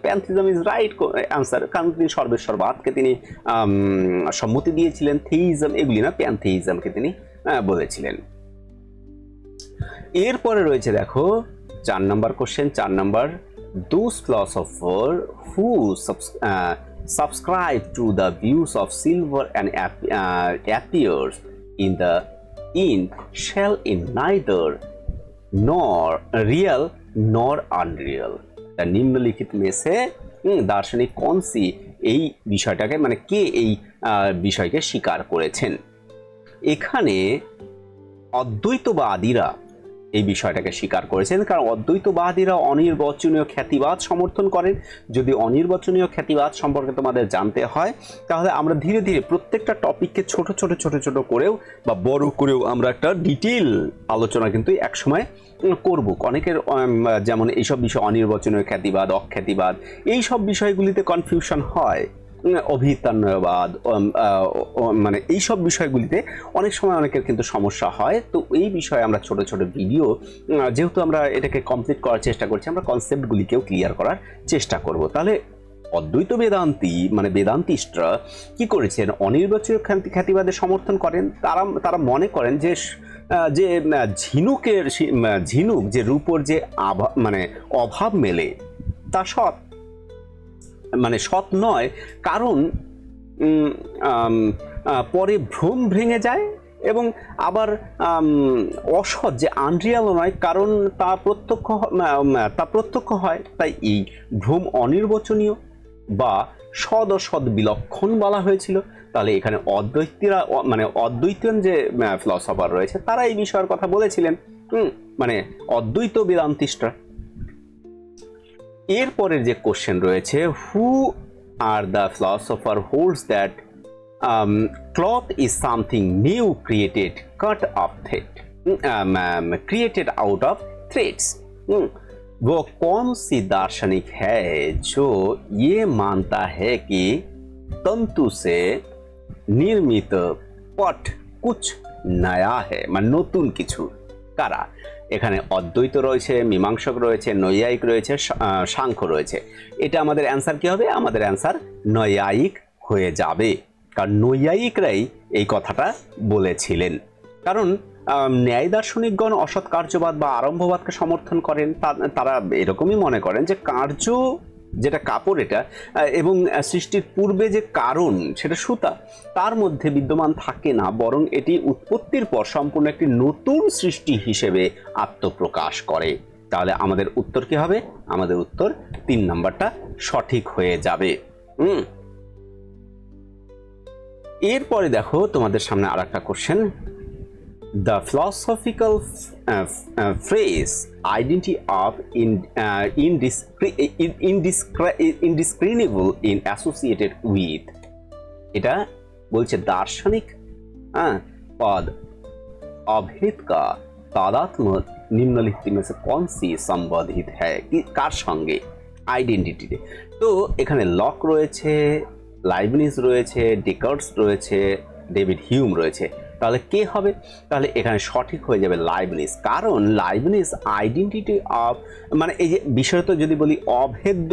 pantheism is right answer, কারণ তিনি সর্বেশ্বরবাদকে তিনি সম্মতি দিয়েছিলেন। থিইজম এগুলি না, প্যান্থিজমকে তিনি বলেছিলেন। এরপরে রয়েছে দেখো 4 number question. 4 number, those philosophers who subscribe to the views of silver and appears in shall in neither nor real nor unreal। তা নিম্নলিখিত में से দার্শনিক कौन सी এই বিষয়টাকে মানে কে এই বিষয়কে স্বীকার করেছেন? এখানে অদ্বৈতবাদীরা এই বিষয়টাকে স্বীকার করেছেন, কারণ অদ্বৈতবাদীরা অনির্বচনীয় খ্যাতিবাদ সমর্থন করেন। যদি অনির্বচনীয় খ্যাতিবাদ সম্পর্কে তোমাদের জানতে হয়, তাহলে আমরা ধীরে ধীরে প্রত্যেকটা টপিককে ছোট ছোট ছোট ছোট করেও বা বড় করেও আমরা একটা ডিটেল আলোচনা কিন্তু একসময় করব। অনেকের যেমন এইসব বিষয় অনির্বচনীয় খ্যাতিবাদ, অখ্যাতিবাদ, এই সব বিষয়গুলিতে কনফিউশন হয়। অভিতান্যবাদ, মানে এইসব বিষয়গুলিতে অনেক সময় অনেকের কিন্তু সমস্যা হয়। তো এই বিষয়ে আমরা ছোট ছোট ভিডিও, যেহেতু আমরা এটাকে কমপ্লিট করার চেষ্টা করছি, আমরা কনসেপ্টগুলিকেও ক্লিয়ার করার চেষ্টা করব। তাহলে অদ্বৈত বেদান্তি মানে বেদান্তিস্টরা কি করেছেন, অনির্বচনীয় খ্যাতিবাদের সমর্থন করেন। তারা মনে করেন যে যে ঝিনুক যে রূপর যে মানে অভাব মেলে তা সৎ, মানে সৎ নয়, কারণ পরে ভ্রম ভেঙে যায়, এবং আবার অসৎ যে আনরিয়াল নয়, কারণ তা প্রত্যক্ষ হয়। তাই এই ভ্রম অনির্বচনীয় বা সদ অসৎ বিলক্ষণ বলা হয়েছিল। তাহলে এখানে মানে অদ্বৈতীয় যে ফিলসফার রয়েছে তারা এই বিষয়ের কথা বলেছিলেন, মানে অদ্বৈত বেদান্তিস্টরা। এরপরের যে কোশ্চেন রয়েছে, who are the philosopher holds that cloth is something new created out of threads। वो कौन सी दार्शनिक है जो ये मानता है कि तंतु से निर्मित पट कुछ नया है, মানে নতুন কিছু। কারা? এখানে অদ্বৈত রয়েছে, মীমাংসক রয়েছে, নৈয়ায়িক রয়েছে, সাংখ্য রয়েছে। এটা আমাদের অ্যান্সার কি হবে? আমাদের অ্যান্সার নৈয়ায়িক হয়ে যাবে, কারণ নৈয়ায়িকরাই এই কথাটা বলেছিলেন। কারণ ন্যায় দার্শনিকগণ অসৎ কার্যবাদ বা আরম্ভবাদকে সমর্থন করেন। তারা এরকমই মনে করেন যে কার্য যেটা কাপড় এটা, এবং সৃষ্টির পূর্বে যে কারণ সেটা সুতা, তার মধ্যে বিদ্যমান থাকে না, বরং এটি উৎপত্তির পর সম্পূর্ণ একটি নতুন সৃষ্টি হিসেবে আত্মপ্রকাশ করে। তাহলে আমাদের উত্তর কি হবে? আমাদের উত্তর 3 নাম্বারটা সঠিক হয়ে যাবে। এরপরে দেখো তোমাদের সামনে আর একটা question, the philosophical phrase identity of indiscernible in associated with, এটা বলছে দার্শনিক पद अभेद का तादात्म निम्नलिखित में से कौन सी संबंधित है, कि कार संगे आइडेंटिटी। तो এখানে লক রয়েছে, লাইবনিজ রয়েছে, ডেকার্টস রয়েছে, ডেভিড হিউম রয়েছে। তাহলে কে হবে? তাহলে এখানে সঠিক হয়ে যাবে লাইবনিজ, কারণ লাইবনিজ আইডেন্টিটি অফ, মানে এই যে বিষয়টা যদি বলি অভেদ্য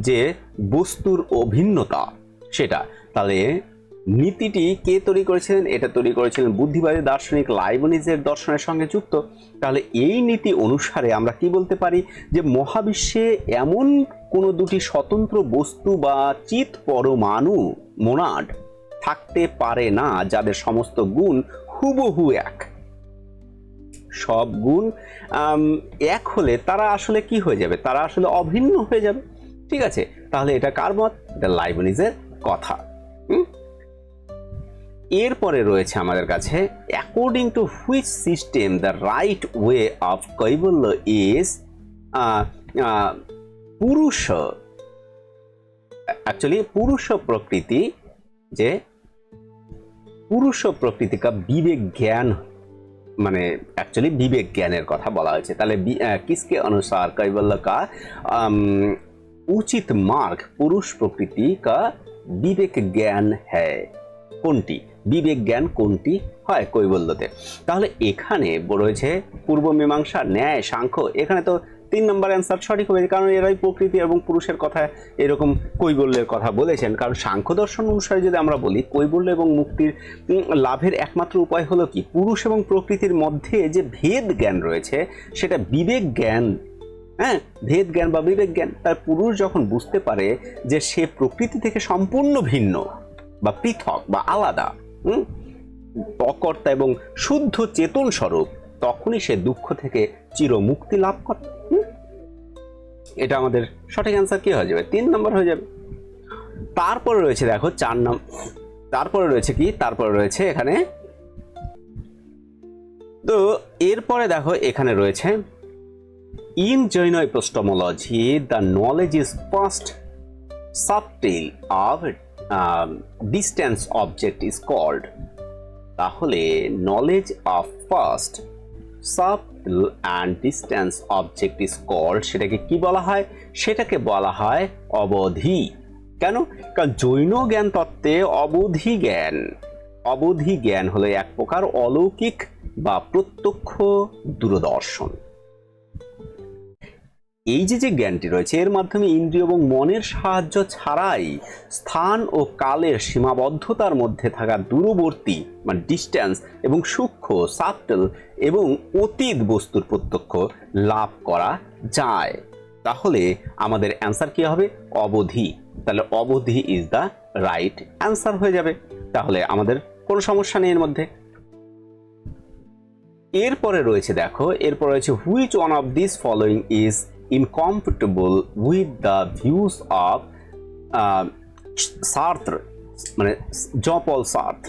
যে বস্তুর অভিন্নতা সেটা, তাহলে নীতিটি কে তৈরি করেছিলেন? এটা তৈরি করেছিলেন বুদ্ধিবাদী দার্শনিক লাইবনিজের দর্শনের সঙ্গে যুক্ত। তাহলে এই নীতি অনুসারে আমরা কি বলতে পারি যে মহাবিশ্বে এমন কোনো দুটি স্বতন্ত্র বস্তু বা চিৎ পরমাণু মোনাড থাকতে পারে না যাদের সমস্ত গুণ হুবহু এক। সব গুণ এক হলে তারা আসলে কি হয়ে যাবে? তারা আসলে অভিন্ন হয়ে যাবে। ঠিক আছে, তাহলে এটা কার মত? এটা লাইবনিজের কথা। এরপরে রয়েছে আমাদের কাছে, according to which system the right way of Kaivalya is পুরুষ, অ্যাকচুয়ালি পুরুষ প্রকৃতি, যে পুরুষ প্রকৃতি কা বিবেক জ্ঞান, মানে অ্যাকচুয়ালি বিবেক জ্ঞানের কথা বলা হয়েছে। তাহলে কিসকে অনুসার কৈবল্য কা উচিত মার্গ পুরুষ প্রকৃতি কা বিবেক জ্ঞান হ্যায়, কোনটি বিবেক জ্ঞান কোনটি হয় কৈবল্যতে? তাহলে এখানে রয়েছে পূর্ব মীমাংসা, ন্যায়, সাংখ্য। এখানে তো 3 নম্বর অ্যান্সার সঠিক হবে, কারণ এরাই প্রকৃতি এবং পুরুষের কথা এরকম কৈবল্যের কথা বলেছেন। কারণ সাংখ্য দর্শন অনুসারে যদি আমরা বলি, কৈবল্য এবং মুক্তির লাভের একমাত্র উপায় হলো কি? পুরুষ এবং প্রকৃতির মধ্যে যে ভেদ জ্ঞান রয়েছে সেটা বিবেক জ্ঞান, ভেদ জ্ঞান বা বিবেক জ্ঞান। তার পুরুষ যখন বুঝতে পারে যে সে প্রকৃতি থেকে সম্পূর্ণ ভিন্ন বা পৃথক বা আলাদা, অকর্তা এবং শুদ্ধ চেতন স্বরূপ, তখনই সে দুঃখ থেকে চিরমুক্তি লাভ করে। এটা আমাদের সঠিক অ্যান্সার কি হয়ে যাবে? 3 নম্বর হয়ে যাবে। তারপরে রয়েছে দেখো 4 নম্বর, তারপরে রয়েছে কি? তারপরে রয়েছে এখানে তো এরপরে দেখো এখানে রয়েছে in Jain epistemology the knowledge is first subtle of distance object is called, তাহলে knowledge of first subtle and distance object is called, সেটাকে কি বলা হয়? সেটাকে বলা হয় অবধি। কেন? কারণ জৈন জ্ঞান তত্ত্বে অবধি জ্ঞান হলো এক প্রকার অলৌকিক বা প্রত্যক্ষ দূরদর্শন। এই যে জ্ঞানটি রয়েছে এর মাধ্যমে ইন্দ্রিয় এবং মনের সাহায্য ছাড়াই স্থান ও কালের সীমাবদ্ধতার মধ্যে থাকা দূরবর্তী মানে ডিস্টেন্স এবং সূক্ষ্ম সাবটেল এবং অতীত বস্তুর প্রত্যক্ষ লাভ করা যায়। তাহলে আমাদের অ্যান্সার কি হবে? অবধি। তাহলে অবধি ইজ দ্য রাইট অ্যান্সার হয়ে যাবে। তাহলে আমাদের কোনো সমস্যা নেই এর মধ্যে। এরপরে রয়েছে দেখো, এরপরে রয়েছে which one of this following is incompatible with the views of Sartre, মানে জন পল সার্ত্র।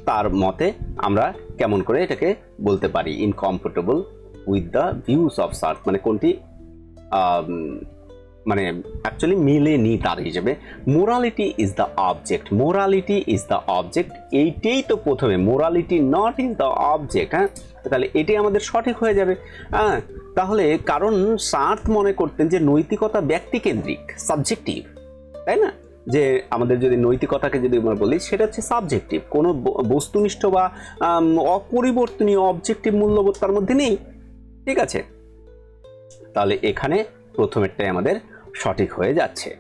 তার মতে আমরা কেমন করে এটাকে বলতে পারি incompatible with the views of সার্ত্র, মানে কোনটি মানে অ্যাকচুয়ালি মিলেনি তার হিসেবে। Morality is the object, morality is the object, এইটাই তো প্রথমে, morality not is the object. হ্যাঁ, তাহলে এটাই আমাদের সঠিক হয়ে যাবে। হ্যাঁ, তাহলে কারণ সার্ত্র মনে করতেন যে নৈতিকতা ব্যক্তিকেন্দ্রিক, সাবজেক্টিভ, তাই না? যে আমাদের যদি নৈতিকতাকে যদি আমরা বলি সেটা হচ্ছে সাবজেক্টিভ, কোনো বস্তুনিষ্ঠ বা অপরিবর্তনীয় অবজেক্টিভ মূল্যবোধ তার মধ্যে নেই। ঠিক আছে, তাহলে এখানে প্রথমেরটাই আমাদের সঠিক হয়ে যাচ্ছে।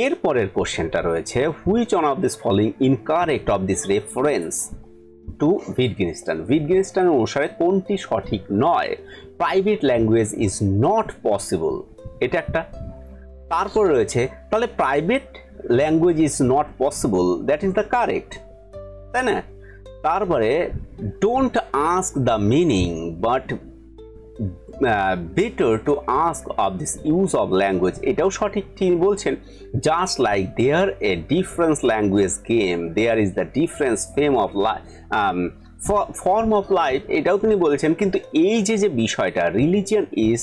এর পরের কোশ্চেনটা রয়েছে which one of this following incorrect of this reference to Wittgenstein, উইটগেনস্টাইনের অনুসারে কোনটি সঠিক নয়? Private language is not possible, এটা একটা। তারপর রয়েছে তাহলে private language is not possible, that is the correct, তাই না? তারপরে don't ask the meaning but better to ask of this use of language, এটাও সঠিক তিনি বলছেন। Just like there a difference language game there is the difference fame of life form of life, এটাও তিনি বলেছেন। কিন্তু এই যে বিষয়টা religion is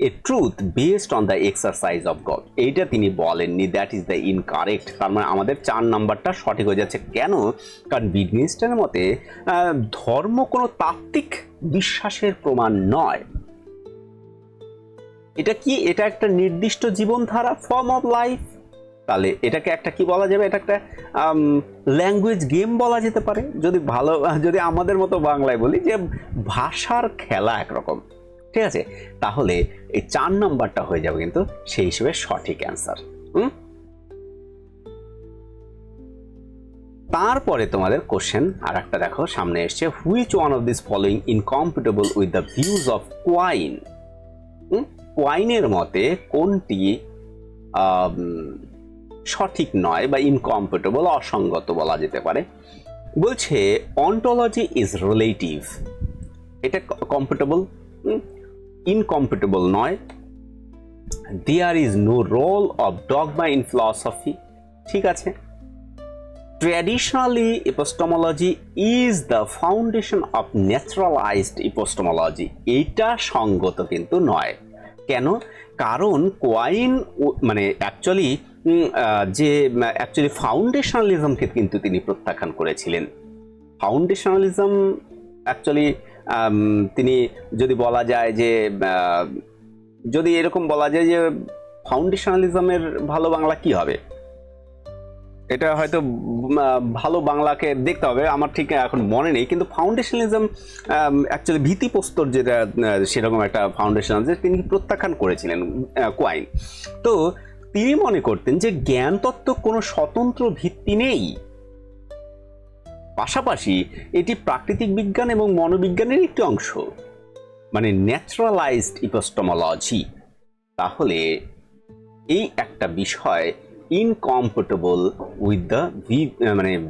a truth based on the exercise of god, এইটা তিনি বলেননি, দ্যাট ইজ দ্য ইনকারেক্ট। তার মানে আমাদের 4 নাম্বারটা সঠিক হয়ে যাচ্ছে। কেন? কারণ উইটগেনস্টাইনের মতে ধর্ম কোনো তাত্ত্বিক বিশ্বাসের প্রমাণ নয়। এটা কি? এটা একটা নির্দিষ্ট জীবনধারা, ফর্ম অফ লাইফ। তাহলে এটাকে একটা কি বলা যাবে? এটা একটা ল্যাঙ্গুয়েজ গেম বলা যেতে পারে, যদি আমাদের মতো বাংলায় বলি যে ভাষার খেলা একরকম। ঠিক আছে, তাহলে এই 4 নাম্বারটা হয়ে যাবে কিন্তু সেই হিসেবে সঠিক অ্যান্সার। তারপরে তোমাদের কোশ্চেন আর একটা দেখো সামনে এসছে, which one of this following incompatible with the views of Quine, কোয়াইনের মতে কোনটি সঠিক নয় বা ইনকম্পেটেবল, অসঙ্গত বলা যেতে পারে। বলছে অন্টোলজি ইজ রিলেটিভ, এটা কম্পেটেবল, ইনকম্পেটেবল নয়। There is no role of dogma in philosophy, ঠিক আছে। Traditionally epistemology is the foundation of naturalized epistemology, এইটা সঙ্গত কিন্তু নয়। কেন? কারণ কোয়াইন মানে অ্যাকচুয়ালি ফাউন্ডেশনালিজমকে কিন্তু তিনি প্রত্যাখ্যান করেছিলেন। ফাউন্ডেশনালিজম অ্যাকচুয়ালি তিনি যদি বলা যায় যে যদি এরকম বলা যায় যে ফাউন্ডেশনালিজমের ভালো বাংলা কি হবে, এটা হয়তো ভালো বাংলাকে দেখতে হবে, আমার ঠিক এখন মনে নেই। কিন্তু ফাউন্ডেশনালিজম অ্যাকচুয়ালি ভীতিপ্রস্তর যেটা সেরকম একটা ফাউন্ডেশন যে তিনি প্রত্যাখ্যান করেছিলেন কোয়াইন। তো তিনি মনে করতেন যে জ্ঞান তত্ত্ব কোনো স্বতন্ত্র ভিত্তি নেই, পাশাপাশি এটি প্রাকৃতিক বিজ্ঞান এবং মনোবিজ্ঞানের একটি অংশ, মানে ন্যাচারালাইজড এপিস্টেমোলজি। তাহলে এই একটা বিষয় incompatible with the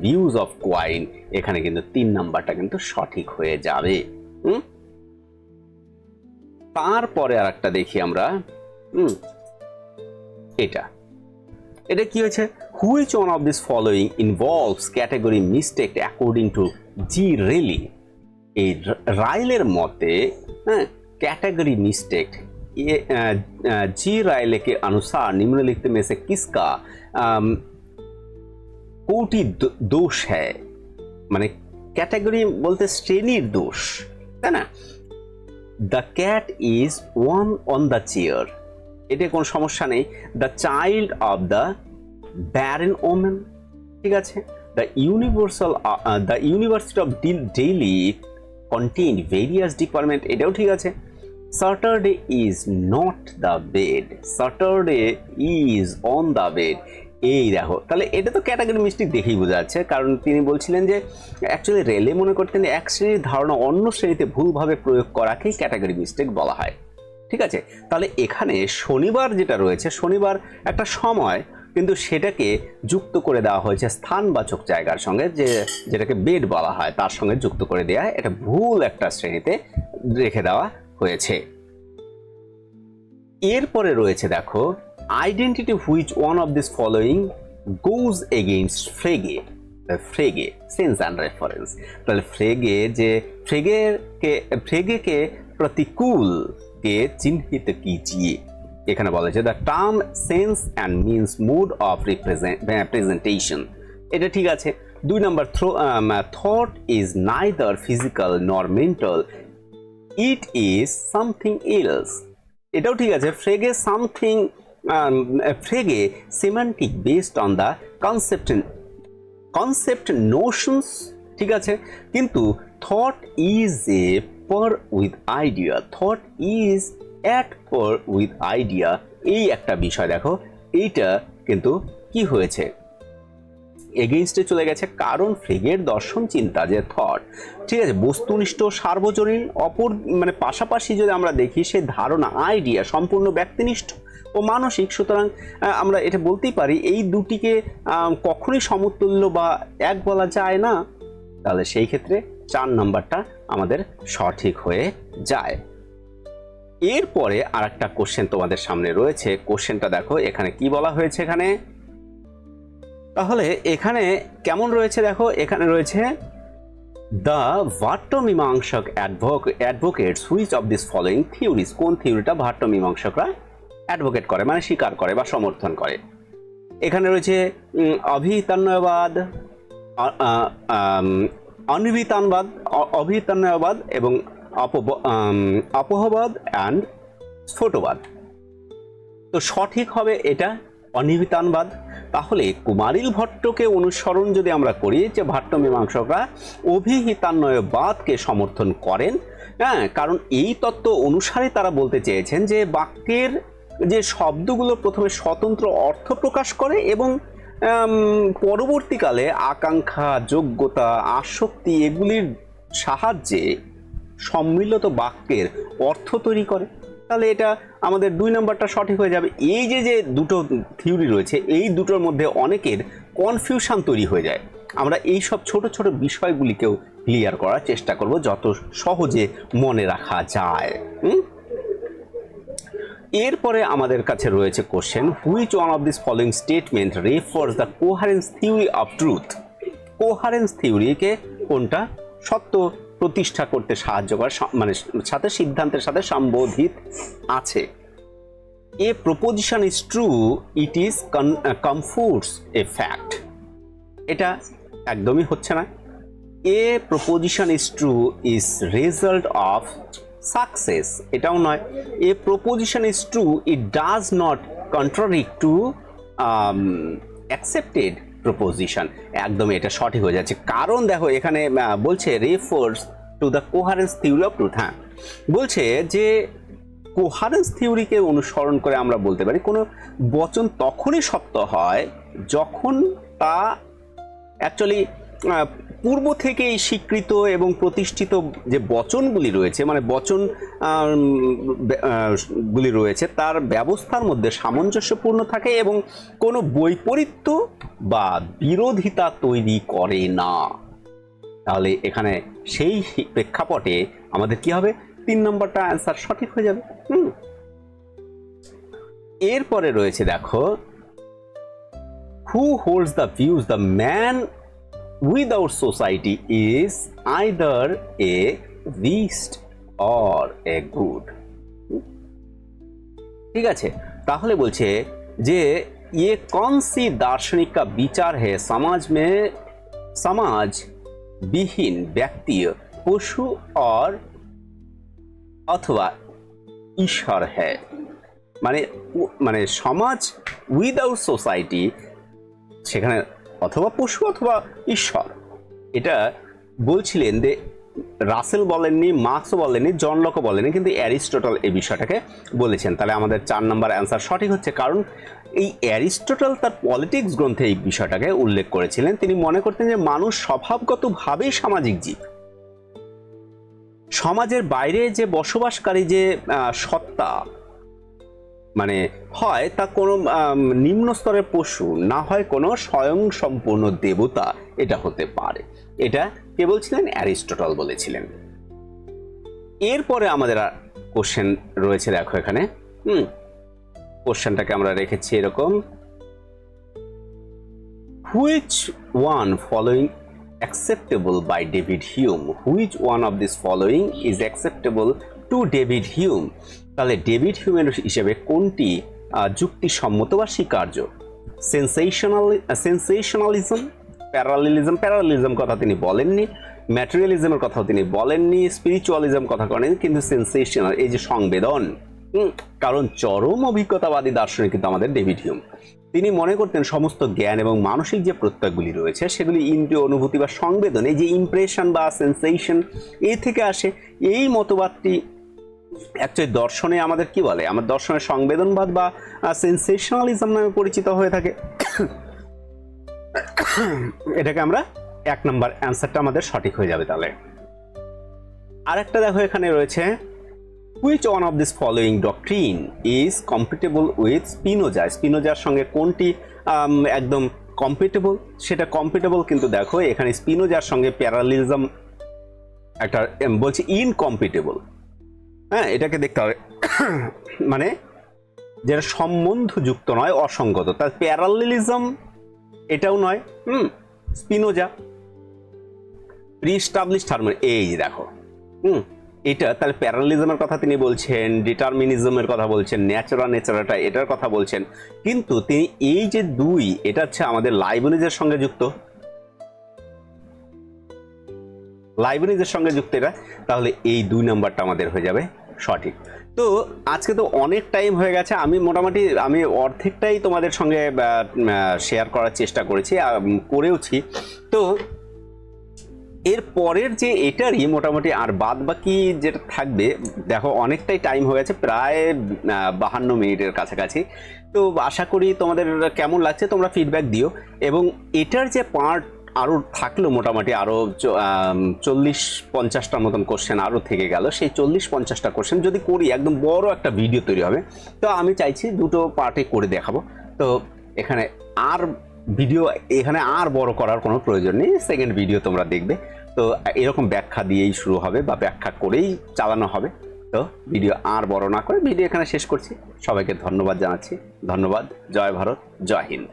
views of কোয়াইন, এখানে কিন্তু 3 নাম্বারটা কিন্তু সঠিক হয়ে যাবে। তারপরে আর একটা দেখি আমরা, এটা কি হয়েছে, which one of this following involves category mistake according to G Ryle, এই রাইলের मते कैटेगरी मिस्टेक ये जी राइले के अनुसार निम्नलिखित में से किसका कोटि दोष है माने कैटेगरी बोलते श्रेणीर दोष है ना The cat is one on the chair এটা কোনো সমস্যা নেই the child of the barren woman ঠিক আছে the University of Delhi contain various department এটাও ঠিক আছে Saturday is not the bed Saturday is on the bed এই দেখো তাহলে এটা তো ক্যাটাগরি মিস্টেক দেখেই বোঝা যাচ্ছে কারণ তিনি বলছিলেন যে অ্যাকচুয়ালি রেলে মনে করতেন এক শ্রেণীর ধারণা অন্য শ্রেণীতে ভুলভাবে প্রয়োগ করাকেই ক্যাটাগরি মিস্টেক বলা হয় ঠিক আছে তাহলে এখানে শনিবার যেটা রয়েছে শনিবার একটা সময় কিন্তু সেটাকে যুক্ত করে দেওয়া হয়েছে স্থানবাচক জায়গার সঙ্গে যেটাকে বেড বলা হয় তার সঙ্গে যুক্ত করে দেওয়া এটা ভুল একটা শ্রেণীতে রেখে দেওয়া হয়েছে এরপরে রয়েছে দেখো identity which one of these following goes against Frege Frege sense and reference তাহলে फ्रेगे যে फ्रेगे के प्रतिकूल के चिन्हित कीजिए এখানে বলা হয়েছে the term sense and means mode of representation এটা ঠিক আছে 2 number thought is neither physical nor mental it is something else এটাও ঠিক আছে Frege something Frege semantic based on the concept notions ঠিক আছে কিন্তু thought is a per with idea thought is at per with idea এই একটা বিষয় দেখো এইটা কিন্তু কি হয়েছে এগেইনস্টে চলে গেছে কারণ ফ্রেগের দর্শন চিন্তা যে থট ঠিক আছে বস্তুনিষ্ঠ সার্বজনীন অপর মানে পাশাপাশি যদি আমরা দেখি সেই ধারণা আইডিয়া সম্পূর্ণ ব্যক্তিনিষ্ঠ ও মানসিক সুতরাং আমরা এটা বলতেই পারি এই দুটিকে কখনোই সমতুল্য বা এক বলা যায় না তাহলে সেই ক্ষেত্রে 4 নাম্বারটা আমাদের সঠিক হয়ে যায় এরপরে আরেকটা কোশ্চেন তোমাদের সামনে রয়েছে কোশ্চেনটা দেখো এখানে কি বলা হয়েছে এখানে তাহলে এখানে কেমন রয়েছে দেখো এখানে রয়েছে the Bhattamimamsaka advocates which of this following theories কোন থিওরিটা ভাট্টমীমাংসকরা অ্যাডভোকেট করে মানে স্বীকার করে বা সমর্থন করে এখানে রয়েছে অভিতান্বয়বাদ অভিতান্বয়বাদ এবং অপহবাদ অ্যান্ড স্ফোটবাদ তো সঠিক হবে এটা অনির্বিতানবাদ তাহলে কুমারিল ভট্টকে অনুসরণ যদি আমরা করি যে ভাট্টমীমাংসকরা অভিহিতান্বয়বাদকে সমর্থন করেন হ্যাঁ কারণ এই তত্ত্ব অনুসারে তারা বলতে চেয়েছেন যে বাক্যের যে শব্দগুলো প্রথমে স্বতন্ত্র অর্থ প্রকাশ করে এবং পরবর্তীকালে আকাঙ্ক্ষা যোগ্যতা আসক্তি এগুলির সাহায্যে সম্মিলিত বাক্যের অর্থ তৈরি করে তাহলে এটা আমাদের 2 নাম্বারটা সঠিক হয়ে যাবে এই যে দুটো থিওরি রয়েছে এই দুটোর মধ্যে অনেকের কনফিউশন তৈরি হয়ে যায় আমরা এই সব ছোট ছোট বিষয়গুলিকেও ক্লিয়ার করার চেষ্টা করব যত সহজে মনে রাখা যায় এরপরে আমাদের কাছে রয়েছে question which one of this following statement refers the coherence theory of truth coherence থিওরিকে কোনটা সত্য প্রতিষ্ঠা করতে সাহায্য করে মানে সাথে সিদ্ধান্তের সাথে সম্বোধিত আছে a proposition is true it is comforts a fact এটা একদমই হচ্ছে না a proposition is true is result of success এটাও নয় a proposition is true it does not contradict to accepted proposition একদম এটা সঠিক হয়ে যাচ্ছে কারণ দেখো এখানে বলছে refers to the coherence theory of truth হ্যাঁ বলছে যে কোহারেন্স থিওরিকে অনুসরণ করে আমরা বলতে পারি কোনো বচন তখনই সত্য হয় যখন তা অ্যাকচুয়ালি পূর্ব থেকেই স্বীকৃত এবং প্রতিষ্ঠিত যে বচনগুলি রয়েছে মানে বচন গুলি রয়েছে তার ব্যবস্থার মধ্যে সামঞ্জস্যপূর্ণ থাকে এবং কোনো বৈপরীত্য বা বিরোধিতা তৈরি করে না তাহলে এখানে সেই প্রেক্ষাপটে আমাদের কি হবে 3 নম্বরটা অ্যান্সার সঠিক হয়ে যাবে এরপরে রয়েছে দেখো who holds the views the man without society is either a beast or a good. ঠিক আছে, তাহলে বলছে যে ये कौन सी दार्शनिक का विचार है समाज में समाज विहीन व्यक्ति पशु और अथवा ईश्वर है। মানে মানে সমাজ উইদাউট সোসাইটি, সেখানে অথবা পশু অথবা ঈশ্বর, এটা বলছিলেন যে রাসেল বলেননি, মার্কসও বলেননি, জন লকও বলেননি, কিন্তু অ্যারিস্টটল এই বিষয়টাকে বলেছেন। তাহলে আমাদের 4 নম্বর অ্যান্সার সঠিক হচ্ছে, কারণ এই অ্যারিস্টটল তার পলিটিক্স গ্রন্থে এই বিষয়টাকে উল্লেখ করেছিলেন। তিনি মনে করতেন যে মানুষ স্বভাবগতভাবেই সামাজিক জীব, সমাজের বাইরে যে বসবাসকারী যে সত্তা মানে হয় তা কোনো নিম্ন স্তরের পশু, না হয় কোনো স্বয়ং সম্পূর্ণ দেবতা এটা হতে পারে। এটা কে বলছিলেন? অ্যারিস্টটল বলেছিলেন। এরপরে আমাদের কোশ্চেন রয়েছে, দেখো এখানে কোশ্চেনটাকে আমরা রেখেছি এরকম, which one following acceptable by David Hume, which one of this following is acceptable to David Hume. তাহলে ডেভিড হিউমের হিসেবে কোনটি যুক্তিসম্মত বা স্বীকার্য? সেন্সেশনালিজম, প্যারালিজম কথা তিনি বলেননি, ম্যাটেরিয়ালিজমের কথাও তিনি বলেননি, স্পিরিচুয়ালিজম কথা করেন, কিন্তু সেন্সেশনাল এই যে সংবেদন, কারণ চরম অভিজ্ঞতাবাদী দার্শনিক কিন্তু আমাদের ডেভিড হিউম। তিনি মনে করতেন সমস্ত জ্ঞান এবং মানসিক যে প্রত্যয়গুলি রয়েছে সেগুলি ইন্দ্রিয় অনুভূতি বা সংবেদন, এই যে ইমপ্রেশন বা সেন্সেশন, এই থেকে আসে। এই মতবাদটি অ্যাকচুয়ালি দর্শনে আমাদের কি বলে, আমার দর্শনের সংবেদনবাদ বা সেন্সেশনালিজম নামে পরিচিত হয়ে থাকে। এটাকে আমরা 1 নম্বর অ্যান্সারটা আমাদের সঠিক হয়ে যাবে। তাহলে আরেকটা দেখো এখানে রয়েছে, which one of this following doctrine is compatible with Spinoza. স্পিনোজার সঙ্গে কোনটি একদম কম্পিটেবল? সেটা কম্পিটেবল, কিন্তু দেখো এখানে স্পিনোজার সঙ্গে প্যারালিজম একটা বলছে ইনকম্পিটেবল। হ্যাঁ, এটাকে দেখতে হবে, মানে যেটা সম্বন্ধযুক্ত নয়, অসঙ্গত। তার প্যারালিজম এটাও নয়, স্পিনোজা প্রি-এস্টাবলিশড হারমোনি, এই দেখো এটা। তাহলে প্যারালিজমের কথা তিনি বলছেন, ডিটারমিনিজমের কথা বলছেন, নেচারাটা এটার কথা বলছেন, কিন্তু তিনি এই যে 2, এটা হচ্ছে আমাদের লাইবনিজের সঙ্গে যুক্ত, লাইবনিজের সঙ্গে যুক্ত এটা। তাহলে এই 2 নাম্বারটা আমাদের হয়ে যাবে সঠিক। তো আজকে তো অনেক টাইম হয়ে গেছে, আমি মোটামুটি অর্ধেকটাই তোমাদের সঙ্গে শেয়ার করার চেষ্টা করেওছি। তো এর পরের যে এটারই মোটামুটি আর বাদ বাকি যেটা থাকবে, দেখো অনেকটাই টাইম হয়ে গেছে, প্রায় 52 মিনিটের কাছাকাছি। তো আশা করি তোমাদের কেমন লাগছে তোমরা ফিডব্যাক দিও। এবং এটার যে পার্ট আরও থাকলো, মোটামুটি আরও 40-50টার মতন কোশ্চেন আরও থেকে গেল। সেই 40-50টা কোশ্চেন যদি করি, একদম বড় একটা ভিডিও তৈরি হবে। তো আমি চাইছি 2টো পার্টে করে দেখাবো। তো এখানে আর বড় করার কোনো প্রয়োজন নেই, সেকেন্ড ভিডিও তোমরা দেখবে। তো এরকম ব্যাখ্যা দিয়েই শুরু হবে বা ব্যাখ্যা করেই চালানো হবে। তো ভিডিও আর বড় না করে ভিডিও এখানে শেষ করছি। সবাইকে ধন্যবাদ জানাচ্ছি। ধন্যবাদ। জয় ভারত, জয় হিন্দ।